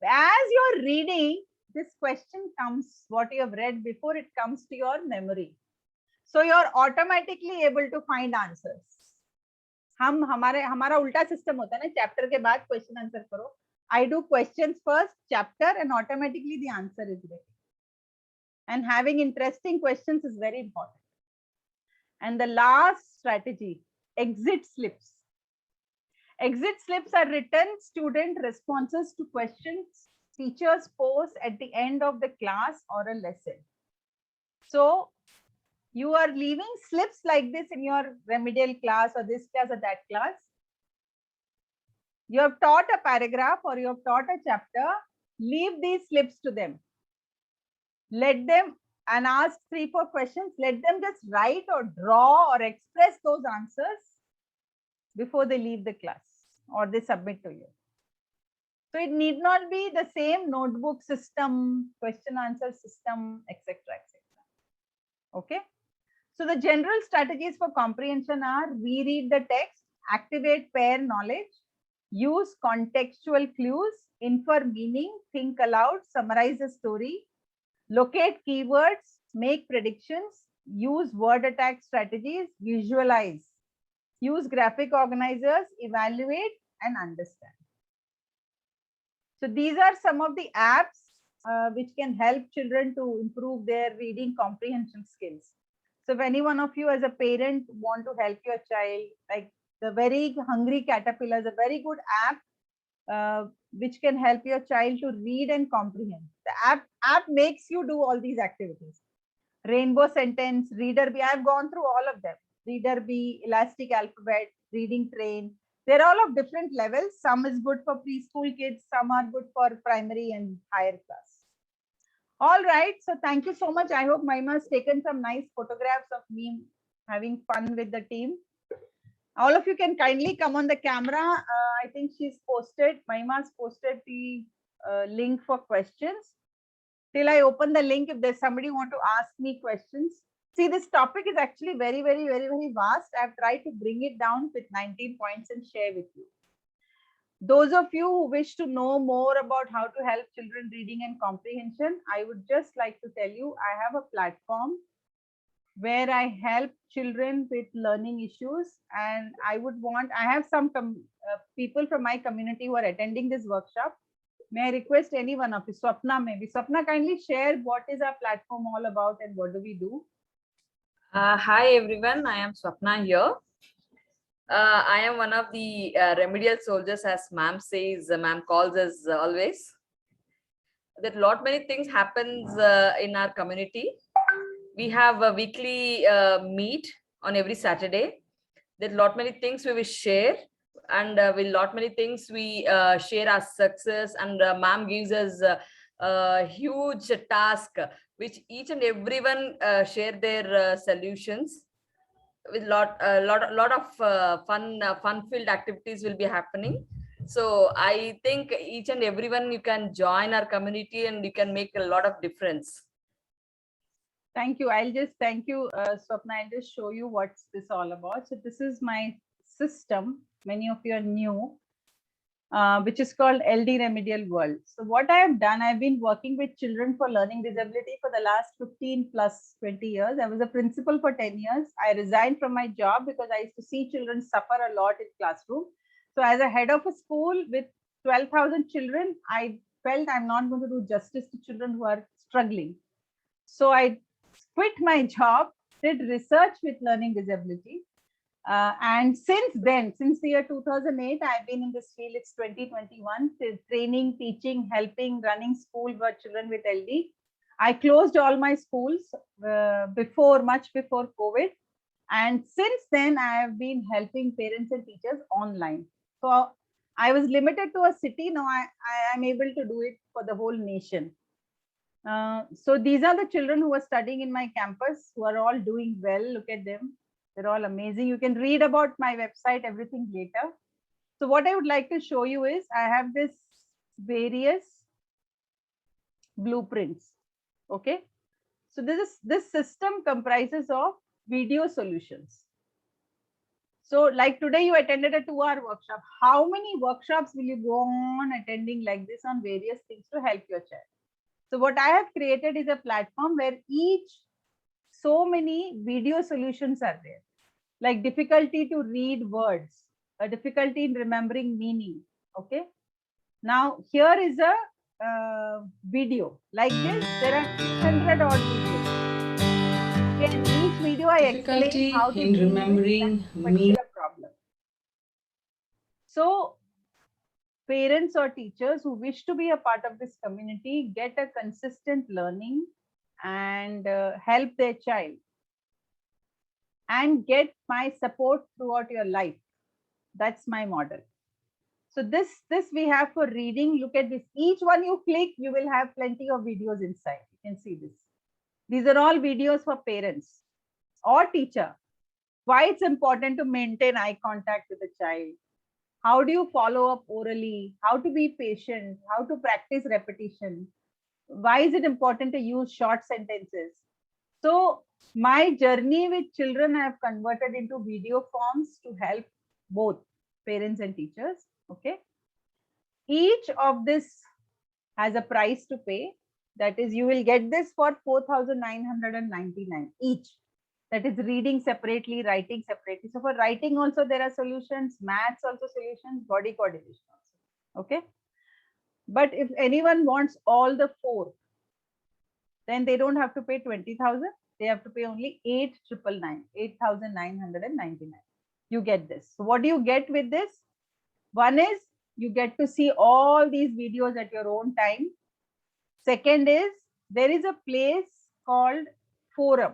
as you're reading, this question comes, what you have read before, it comes to your memory. So you're automatically able to find answers. हमारा उल्टा system होता है ना, chapter के बाद question answer करो. I do questions first, chapter, and automatically the answer is ready. And having interesting questions is very important. And the last strategy, exit slips. Exit slips are written student responses to questions teachers pose at the end of the class or a lesson. So you are leaving slips like this in your remedial class or this class or that class. You have taught a paragraph or you have taught a chapter, leave these slips to them. Let them, and ask 3-4 questions, let them just write or draw or express those answers before they leave the class or they submit to you. So it need not be the same notebook system, question answer system, etc. etc. Okay. So the general strategies for comprehension are reread the text, activate pair knowledge, use contextual clues, infer meaning, think aloud, summarize a story, locate keywords, make predictions, use word attack strategies, visualize, use graphic organizers, evaluate, and understand. So these are some of the apps which can help children to improve their reading comprehension skills. So if any one of you as a parent want to help your child, like the Very Hungry Caterpillar is a very good app which can help your child to read and comprehend. The app makes you do all these activities. Rainbow Sentence, Reader Bee, I've gone through all of them. Reader Bee, Elastic Alphabet, Reading Train. They're all of different levels. Some is good for preschool kids, some are good for primary and higher class. All right, so thank you so much. I hope Mahima has taken some nice photographs of me having fun with the team. All of you can kindly come on the camera. I think she's posted, Mahima's posted the link for questions. Till I open the link, if there's somebody want to ask me questions. See, this topic is actually very vast. I've tried to bring it down with 19 points and share with you. Those of you who wish to know more about how to help children reading and comprehension, I would just like to tell you, I have a platform where I help children with learning issues, and I have some people from my community who are attending this workshop. May I request any one of you, Swapna maybe. Swapna, kindly share what is our platform all about and what do we do? Hi everyone, I am Swapna here. I am one of the remedial soldiers, as ma'am says, ma'am calls us always. That lot many things happens in our community. We have a weekly meet on every Saturday. There lot many things we will share, and with lot many things we share our success, and ma'am gives us a huge task which each and everyone share their solutions. With lot of fun filled activities will be happening. So I think each and everyone, you can join our community and you can make a lot of difference. Thank you. I'll just thank you, Swapna. I'll just show you what's this all about. So this is my system. Many of you are new, which is called LD Remedial World. So what I have done, I've been working with children for learning disability for the last 15 plus 20 years. I was a principal for 10 years. I resigned from my job because I used to see children suffer a lot in classroom. So as a head of a school with 12,000 children, I felt I'm not going to do justice to children who are struggling. So I quit my job, did research with learning disability. And since then, since the year 2008, I've been in this field. It's 2021, training, teaching, helping, running school for children with LD. I closed all my schools much before COVID. And since then, I have been helping parents and teachers online. So I was limited to a city. Now I am able to do it for the whole nation. So these are the children who are studying in my campus, who are all doing well. Look at them. They're all amazing. You can read about my website, everything later. So what I would like to show you is I have this various blueprints. Okay. So this system comprises of video solutions. So like today you attended a 2-hour workshop. How many workshops will you go on attending like this on various things to help your child? So what I have created is a platform where so many video solutions are there, like difficulty to read words, a difficulty in remembering meaning. Okay. Now here is a video like this. There are 600 odd videos. Okay, in each video I explain how to deal with that particular problem. So parents or teachers who wish to be a part of this community get a consistent learning and help their child and get my support throughout your life. That's my model. So this we have for reading. Look at this. Each one you click, you will have plenty of videos inside. You can see this. These are all videos for parents or teacher. Why it's important to maintain eye contact with the child. How do you follow up orally? How to be patient? How to practice repetition? Why is it important to use short sentences? So my journey with children I have converted into video forms to help both parents and teachers. Okay. Each of this has a price to pay. That is, you will get this for 4,999 each. That is reading separately, writing separately. So for writing also there are solutions, maths also solutions, body coordination also. Okay. But if anyone wants all the four, then they don't have to pay 20,000. They have to pay only 8,999. You get this. So what do you get with this? One is you get to see all these videos at your own time. Second is there is a place called forum,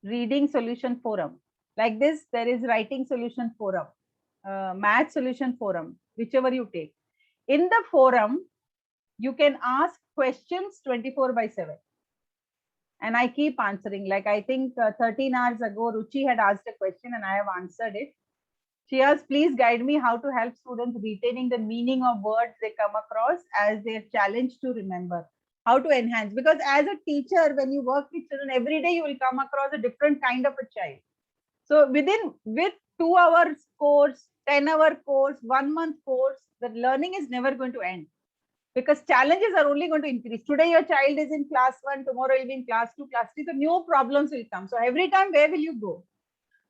reading solution forum. Like this, there is writing solution forum, math solution forum, whichever you take. In the forum, you can ask questions 24/7. And I keep answering. Like I think 13 hours ago, Ruchi had asked a question and I have answered it. She asked, please guide me how to help students retaining the meaning of words they come across as their challenge to remember. How to enhance. Because as a teacher, when you work with children, every day you will come across a different kind of a child. So with 2 hours course, 10-hour course, 1 month course, the learning is never going to end. Because challenges are only going to increase. Today your child is in class 1, tomorrow will be in class 2, class 3. So new problems will come. So every time, where will you go?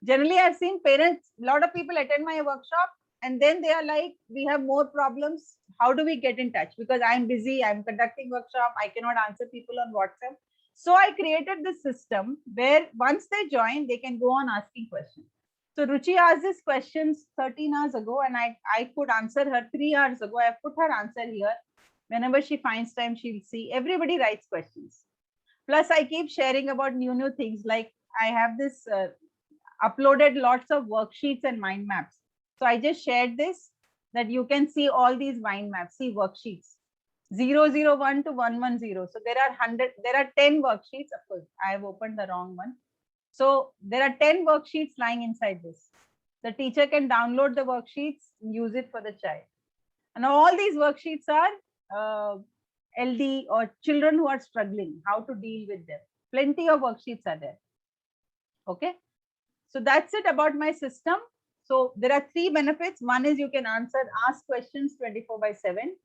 Generally, I've seen parents, a lot of people attend my workshop and then they are like, we have more problems. How do we get in touch? Because I'm busy, I'm conducting workshop, I cannot answer people on WhatsApp. So I created this system where once they join, they can go on asking questions. So Ruchi asked these questions 13 hours ago and I could answer her 3 hours ago. I have put her answer here. Whenever she finds time, she'll see. Everybody writes questions. Plus, I keep sharing about new things. Like I have this uploaded lots of worksheets and mind maps. So I just shared this that you can see all these mind maps. See worksheets 001 to 110. So there are 100. There are 10 worksheets. Of course, I have opened the wrong one. So there are 10 worksheets lying inside this. The teacher can download the worksheets, use it for the child. And all these worksheets are LD or children who are struggling, how to deal with them. Plenty of worksheets are there. Okay. So that's it about my system. So there are 3 benefits. One is you can ask questions 24/7.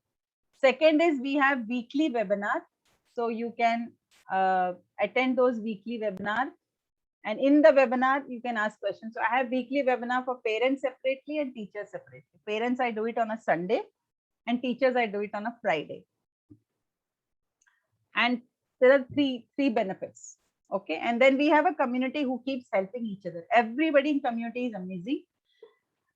Second is we have weekly webinar. So you can attend those weekly webinars. And in the webinar, you can ask questions. So I have weekly webinar for parents separately and teachers separately. Parents, I do it on a Sunday and teachers, I do it on a Friday. And there are three benefits. Okay. And then we have a community who keeps helping each other. Everybody in community is amazing.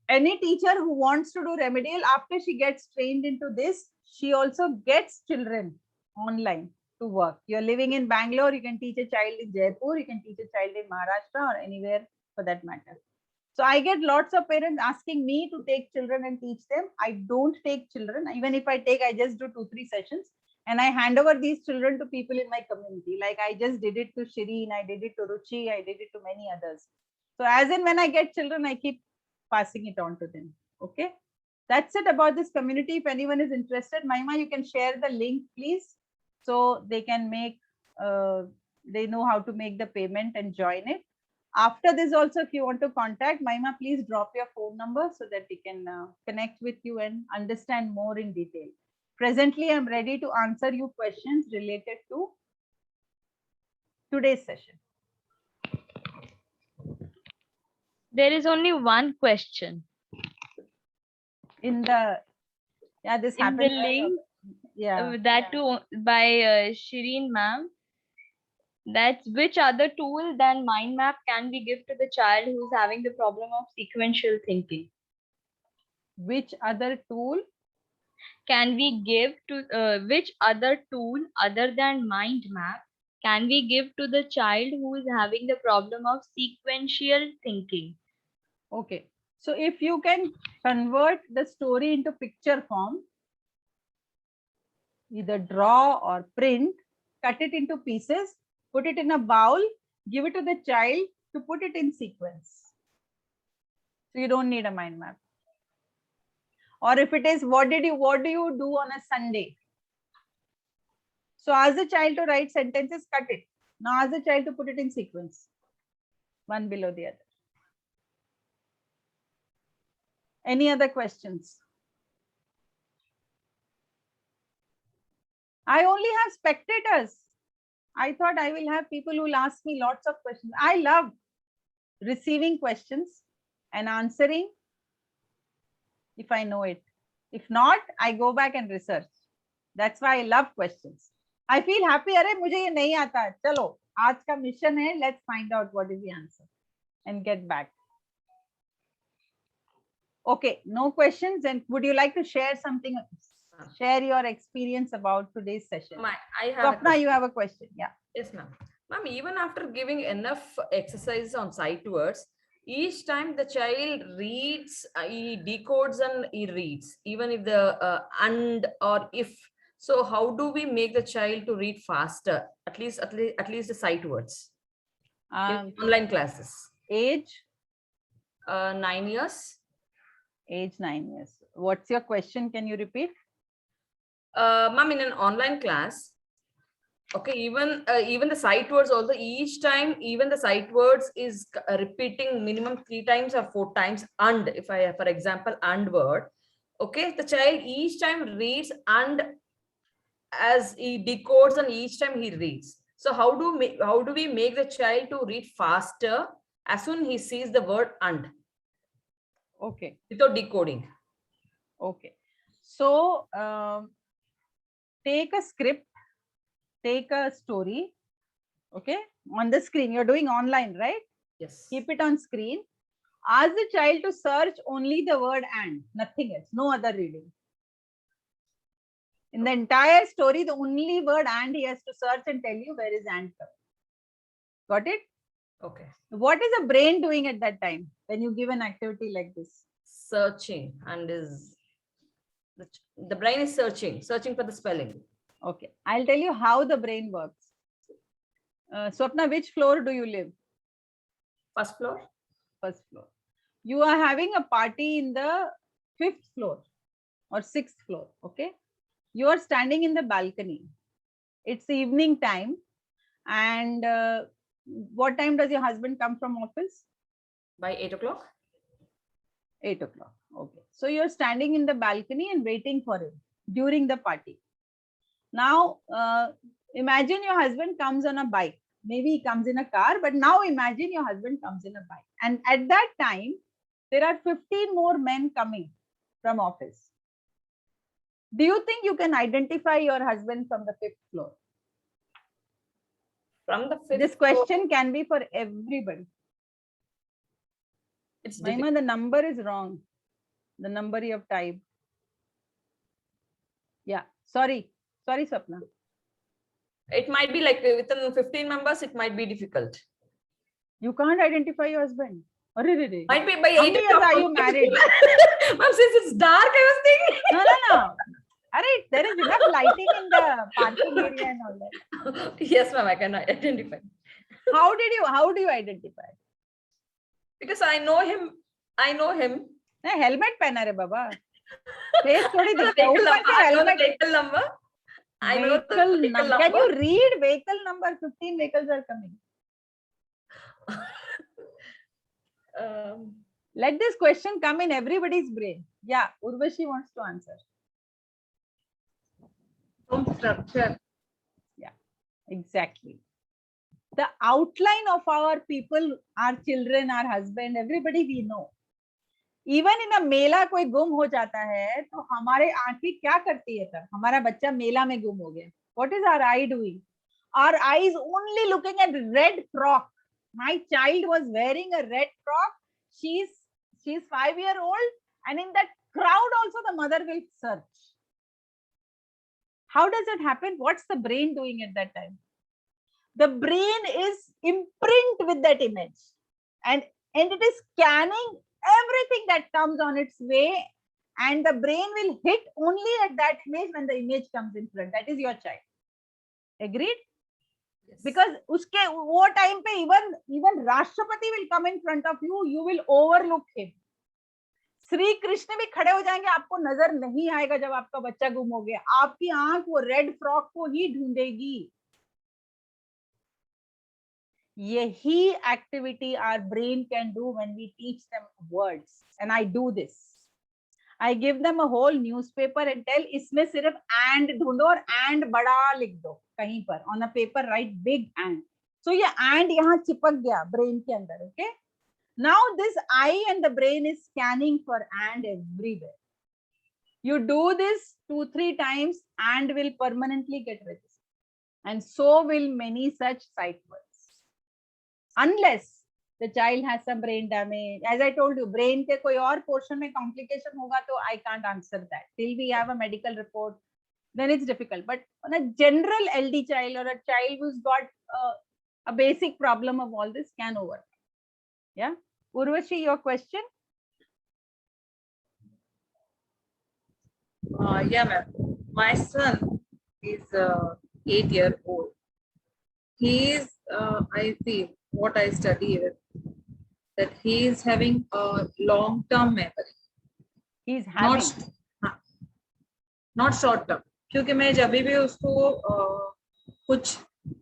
Any teacher who wants to do remedial, after she gets trained into this, she also gets children online to work. You're living in Bangalore, you can teach a child in Jaipur, you can teach a child in Maharashtra or anywhere for that matter. So I get lots of parents asking me to take children and teach them. I don't take children. Even if I take, I just do 2-3 sessions and I hand over these children to people in my community. Like I just did it to Shireen, I did it to Ruchi, I did it to many others. So as in when I get children, I keep passing it on to them. Okay. That's it about this community. If anyone is interested, Mahima, you can share the link, please. So they can make, they know how to make the payment and join it. After this also, if you want to contact Mahima, please drop your phone number so that we can connect with you and understand more in detail. Presently, I'm ready to answer you questions related to today's session. There is only one question. In the, yeah, this in the happened. link, Yeah. that too by Shireen ma'am. That's which other tool than mind map can we give to the child who's having the problem of sequential thinking? Which other tool Can we give to which other tool other than mind map can we give to the child who is having the problem of sequential thinking? Okay. So if you can convert the story into picture form, either draw or print, cut it into pieces, put it in a bowl, give it to the child to put it in sequence. So you don't need a mind map. Or if it is, what do you do on a Sunday? So ask the child to write sentences, cut it. Now ask the child to put it in sequence, one below the other. Any other questions? I only have spectators. I thought I will have people who will ask me lots of questions. I love receiving questions and answering if I know it. If not, I go back and research. That's why I love questions. I feel happy. अरे मुझे ये नहीं आता है. चलो आज का mission है. Let's find out what is the answer and get back. Okay, no questions. And would you like to share something? Share your experience about today's session. I have. Swapna, you have a question. Yeah. Yes, ma'am. Ma'am, even after giving enough exercise on sight words, each time the child reads, he decodes and he reads, even if the and or if. So how do we make the child to read faster? At least the sight words. In online classes. Age? 9 years. Age 9 years. What's your question? Can you repeat? Ma'am, in an online class, okay, even the sight words also, each time even the sight words is repeating minimum 3 times or 4 times. And if I, for example, and word, okay, the child each time reads and as he decodes and each time he reads. So how do we make the child to read faster as soon he sees the word and? Okay. Without decoding. Okay. So take a script, take a story, okay, on the screen. You're doing online, right? Yes. Keep it on screen. Ask the child to search only the word and, nothing else, no other reading. In the entire story, the only word and he has to search and tell you where is and come. Got it? Okay. What is the brain doing at that time when you give an activity like this? Searching, and is the brain is searching for the spelling. Okay, I'll tell you how the brain works. Swapna, which floor do you live? First floor. First floor. You are having a party in the 5th floor or 6th floor. Okay, you are standing in the balcony. It's evening time, and what time does your husband come from office? By 8 o'clock. 8 o'clock. Okay, so you're standing in the balcony and waiting for him during the party. Now imagine your husband comes on a bike. Maybe he comes in a car, but now imagine your husband comes in a bike, and at that time there are 15 more men coming from office. Do you think you can identify your husband from the 5th floor? From the 5th This question can be for everybody. It's Maima, the number is wrong. The number you have typed. Yeah, sorry, Swapna. It might be like within 15 members, it might be difficult. You can't identify your husband. Might be by 8 How many years are you married? Ma'am, since it's dark, I was thinking. No. Alright, there is enough lighting in the parking area and all that. Yes, ma'am, I can identify. How do you identify? Because I know him. Helmet pehna re baba. Face thodi dikhta hai. Vehicle Upar se I know the helmet. vehicle number. I know the Vehicle vehicle number. Can you read vehicle number? 15 vehicles are coming. Let this question come in everybody's brain. Yeah, Urvashi wants to answer. Home structure. Yeah, exactly. The outline of our people, our children, our husband, everybody we know. Even in a मेला कोई गुम हो जाता है तो हमारे आंखें क्या करती है तब? हमारा बच्चा मेला में गुम हो गया. What is our eye doing? Our eye is only looking at red frock. My child was wearing a red frock. She's 5-year-old, and in that crowd also the mother will search. How does it happen? What's the brain doing at that time? The brain is imprint with that image, and it is scanning everything that comes on its way, and the brain will hit only at that image when the image comes in front. That is your child. Agreed? Yes. Because uske wo time pe even Rashtrapati will come in front of you, you will overlook him. Shri Krishna भी खड़े हो जाएंगे, आपको नजर नहीं आएगा जब आपका बच्चा गुम हो गया. आपकी आंख वो रेड फ्रॉक को ही ढूंढेगी. यही activity our brain can do when we teach them words, and I do this. I give them a whole newspaper and tell इसमें सिर्फ and ढूंढो और and बड़ा लिख दो कहीं पर on a paper, write big and. So ये and यहाँ चिपक गया brain के अंदर. Okay. Now this eye and the brain is scanning for and everywhere. You do this 2-3 times and will permanently get registered. And so will many such sight words. Unless the child has some brain damage. As I told you, brain के कोई और portion में complication होगा तो I can't answer that. Till we have a medical report, then it's difficult. But on a general LD child or a child who's got a basic problem of all this can overcome. Yeah. Urvashi, your question? Yeah, ma'am. My son is 8-year-old. He is, I feel, what I study with, that he is having a long-term memory. He's having. Not short-term. क्योंकि मैं जब भी उसको कुछ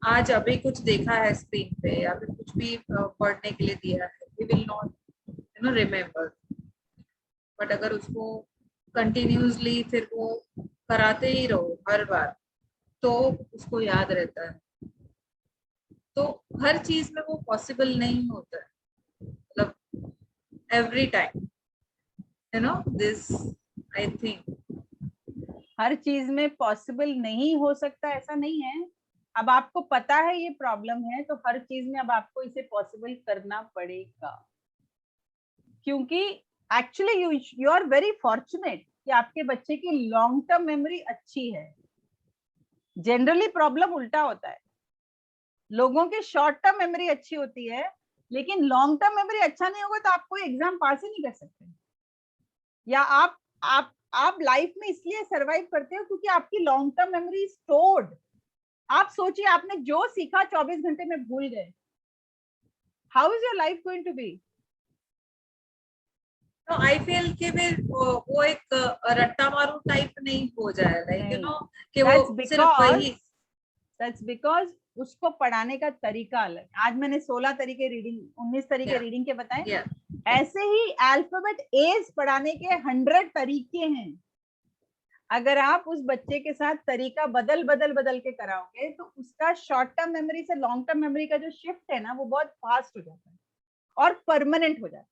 आज अभी कुछ देखा है स्क्रीन पे या फिर कुछ भी पढ़ने के लिए दिया है, he will not remember. But अगर उसको कंटिन्यूसली फिर वो कराते ही रहो हर बार तो उसको याद रहता है. तो हर चीज में वो पॉसिबल नहीं होता है, मतलब every time this I think हर चीज में पॉसिबल नहीं हो सकता ऐसा नहीं है. अब आपको पता है ये प्रॉब्लम है तो हर चीज में अब आपको इसे पॉसिबल करना पड़ेगा, क्योंकि actually you are very fortunate कि आपके बच्चे की लॉन्ग टर्म मेमोरी अच्छी है. जनरली प्रॉब्लम उल्टा होता है, लोगों की शॉर्ट टर्म मेमोरी अच्छी होती है लेकिन लॉन्ग टर्म मेमोरी अच्छा नहीं होगा तो आप कोई एग्जाम पास ही नहीं कर सकते. या आप लाइफ में इसलिए सरवाइव करते हो क्योंकि आपकी लॉन्ग टर्म मेमोरी स्टोर्ड. आप सोचिए आपने जो सीखा 24 घंटे में भूल गए, how is your life going to be? तो आई फील कि फिर वो एक रट्टा मारू टाइप नहीं हो जाए, लाइक कि वो सिर्फ वही. दैट्स बिकॉज उसको पढ़ाने का तरीका अलग. आज मैंने 16 तरीके रीडिंग 19 तरीके रीडिंग के बताए. ऐसे ही अल्फाबेट एज पढ़ाने के 100 तरीके हैं. अगर आप उस बच्चे के साथ तरीका बदल के कराओगे तो उसका शॉर्ट टर्म मेमोरी से लॉन्ग टर्म मेमोरी का जो शिफ्ट है ना वो बहुत फास्ट हो जाता है और परमानेंट हो जाता है.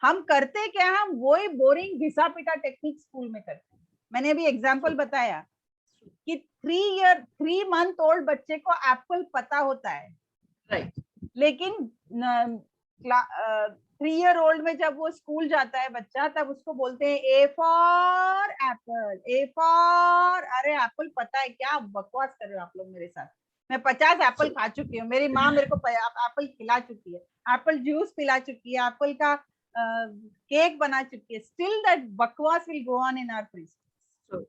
हम करते क्या है, हम वही बोरिंग घिसा पिटा टेक्निक स्कूल में करते हैं. मैंने अभी एग्जांपल बताया कि 3 मंथ ओल्ड बच्चे को एप्पल पता होता है, राइट. लेकिन 3 ईयर ओल्ड में जब वो स्कूल जाता है बच्चा तब उसको बोलते हैं A for Apple, A for. अरे एप्पल पता है क्या? बकवास कर रहे हो आप लोग मेरे साथ. मैं 50 एप्पल खा चुकी हूँ, मेरी माँ मेरे को एप्पल खिला चुकी है, एप्पल जूस पिला चुकी है, एप्पल का केक बना चुकी है. स्टिल दैट बकवास will go on in our preschool.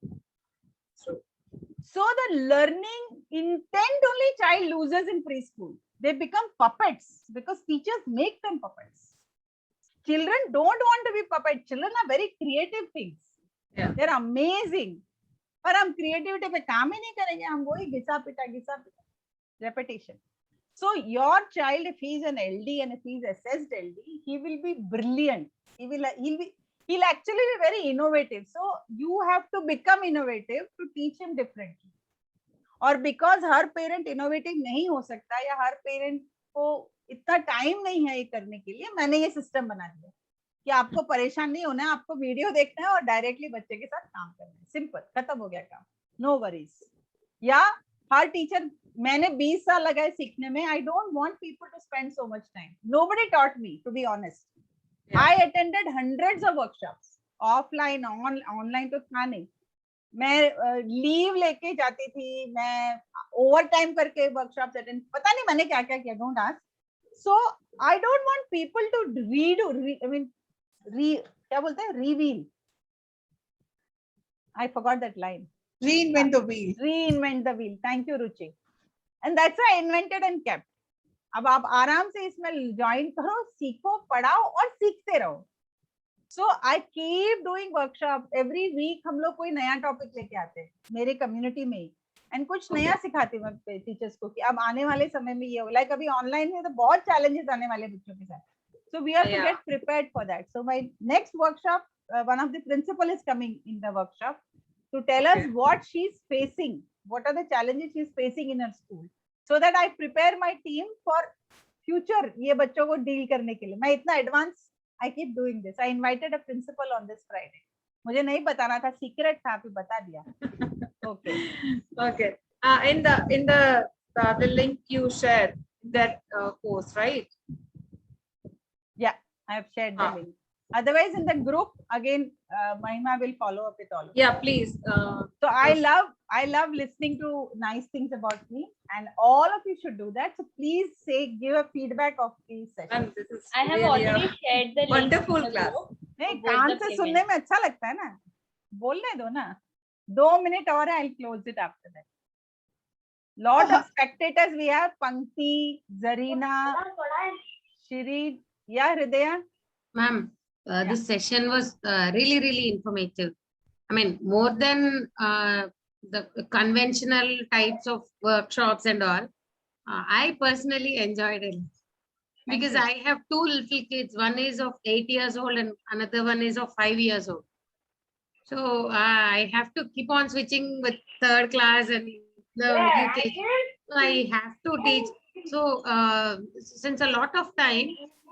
So the learning intent only child loses in preschool. They become puppets because teachers make them puppets. Children don't want to be puppets. Children are very creative things. Yeah. They're amazing. पर हम creativity पे काम ही नहीं करेंगे, हम वही घिसा पिटा repetition. So your child, if he is an LD and if he is assessed LD, he will be brilliant. He'll actually be very innovative. So you have to become innovative to teach him differently. और because her parent innovative नहीं हो सकता या हर parent को इतना time नहीं है ये करने के लिए, मैंने ये सिस्टम बना दिया कि आपको परेशान नहीं होना है, आपको वीडियो देखना है और डायरेक्टली बच्चे के साथ काम करना है. सिंपल, खत्म हो गया काम. No worries. या हर टीचर, मैंने 20 साल लगाए सीखने में. I don't want people to spend so much time. Nobody taught me, to be honest. I attended hundreds of workshops, offline, online तो था नहीं. मैं लीव लेके जाती थी, मैं ओवर टाइम करके वर्कशॉप्स अटेंड, पता नहीं मैंने क्या क्या किया. Don't ask. So I don't want people to क्या बोलते हैं, reveal. I forgot that line. Reinvent the wheel. Reinvent the wheel. Thank you, Ruchi. And that's why I invented and kept. अब आप आराम से इसमें ज्वाइन करो, सीखो, पढ़ाओ और सीखते रहो. So I keep doing workshop. Every week हम लोग कोई नया टॉपिक लेके आते हैं मेरे कम्युनिटी में एंड कुछ नया सिखाती हूँ टीचर्स को कि अब आने वाले समय में ये हो. लाइक अभी ऑनलाइन में तो बहुत चैलेंजेस आने वाले बच्चों के साथ. So we have to Yeah. get prepared for that. So my next workshop, one of the principal is coming in the workshop to tell us Okay. what she's facing, what are the challenges she's facing in her school, so that I prepare my team for future ये बच्चों को deal करने के लिए. मैं इतना advance, I keep doing this. I invited a principal on this Friday. मुझे नहीं बताना था, secret था, अभी बता दिया. Okay. Okay. In the link you shared that course, right? Yeah, I have shared the link. Otherwise, in the group again, Mahima will follow up with all of you. Yeah, please. So I love listening to nice things about me, and all of you should do that. So please give a feedback of these sessions. And this is I have really already shared the link. wonderful in the class. group. नहीं, both can't the से payments. सुनने में अच्छा लगता है ना, बोलने दो ना. 2 minutes और है, I'll close it after that. Lot of spectators we have. Pankti, Zarina, Shiri, yeah, Hridaya. Ma'am, this session was really, really informative. I mean, more than the conventional types of workshops and all, I personally enjoyed it. Because I have 2 little kids. One is of 8 years old and another one is of 5 years old. So I have to keep on switching with 3rd class and the UKG. So I have to teach. So since a lot of time,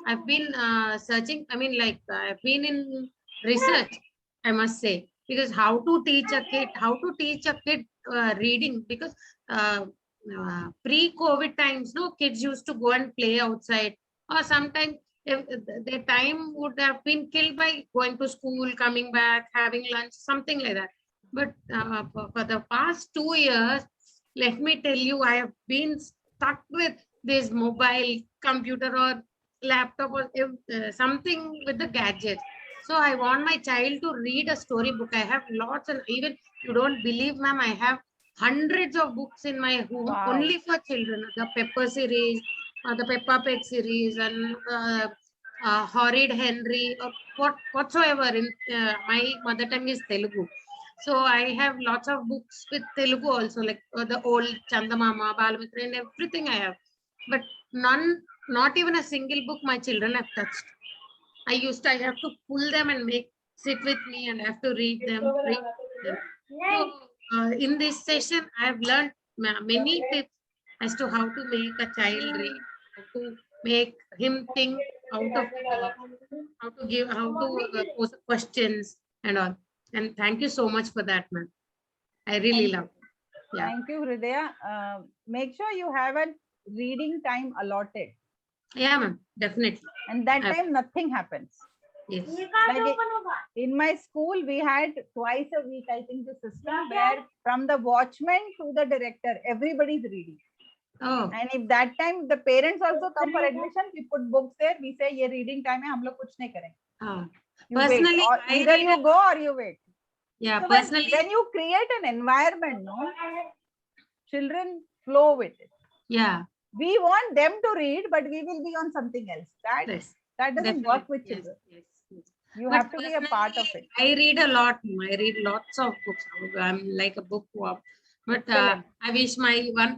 I've been searching. I mean, like I've been in research, I must say, because how to teach a kid reading, because pre-COVID times, no, kids used to go and play outside, or sometimes their time would have been killed by going to school, coming back, having lunch, something like that. But for the past 2 years, let me tell you, I have been stuck with this mobile, computer or laptop or something with the gadgets. So I want my child to read a storybook. I have lots, and even you don't believe, ma'am, I have hundreds of books in my home. Wow. Only for children. The Pepper series, the Peppa Pig series, and Horrid Henry, or whatsoever. In my mother tongue is Telugu. So I have lots of books with Telugu also, like the old Chandamama, Balamitra, and everything I have. But not even a single book my children have touched. I have to pull them and sit with me, and I have to read them. So in this session, I have learned many tips as to how to make a child read, how to make him think out of the box, how to pose questions and all. And thank you so much for that, ma'am. I really love it. Yeah. Thank you, Hridaya. Make sure you have a reading time allotted. Yeah, ma'am, definitely. And that time nothing happens. Yes. Like in my school, we had twice a week, I think, the system where from the watchman to the director, everybody's reading. Oh. And if that time the parents also come for admission, we put books there. We say, "Ye reading time hai, hum log kuch nahi karenge." Personally, either you go or you wait. Yeah, so personally, when you create an environment, no, children flow with it. Yeah. We want them to read, but we will be on something else. That doesn't work with children. Yes. You But have to be a part of it. I read a lot. I read lots of books. I'm like a bookworm. But I wish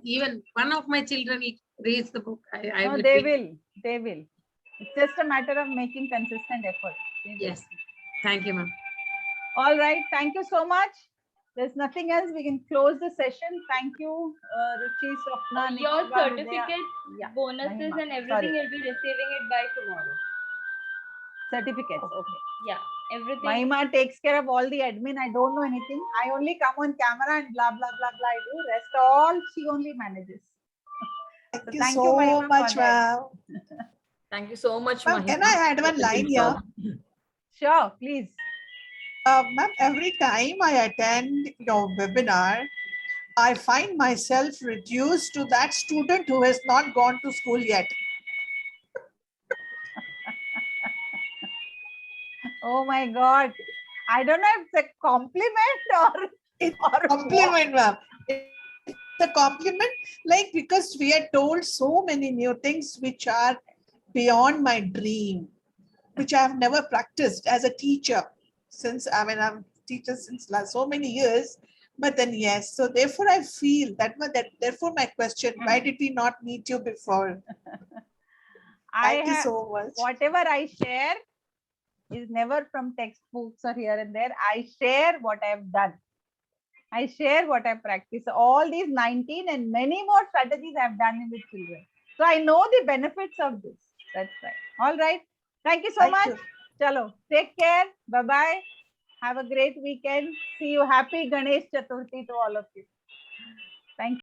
even one of my children reads the book. No, they will. They will. It's just a matter of making consistent effort. Yes. Thank you, ma'am. All right. Thank you so much. There's nothing else. We can close the session. Thank you, Ruchi, Swapna, Your Nikshiba, certificates, bonuses, Mahima. and everything, Sorry. you'll be receiving it by tomorrow. Certificates. Okay. Yeah, everything. Mahima takes care of all the admin. I don't know anything. I only come on camera and blah, blah, blah, blah. I do. Rest all she only manages. Thank you so Mahima, much, ma'am. Thank you so much, Ma'am, Mahima. can I add one line here? Sure, please. Ma'am, every time I attend your webinar, I find myself reduced to that student who has not gone to school yet. Oh my God. I don't know if it's a compliment or it's a compliment, ma'am. It's a compliment, like, because we are told so many new things which are beyond my dream, which I have never practiced as a teacher since, I'm a teacher since so many years. But then, yes, so therefore I feel therefore my question, why did we not meet you before? Thank you have, so much. whatever I share is never from textbooks or here and there. I share what I've done. I share what I practice. All these 19 and many more strategies I've done with children. So I know the benefits of this. That's right. All right. Thank you so Thank much. you. Chalo. Take care. Bye-bye. Have a great weekend. See you. Happy Ganesh Chaturthi to all of you. Thank you.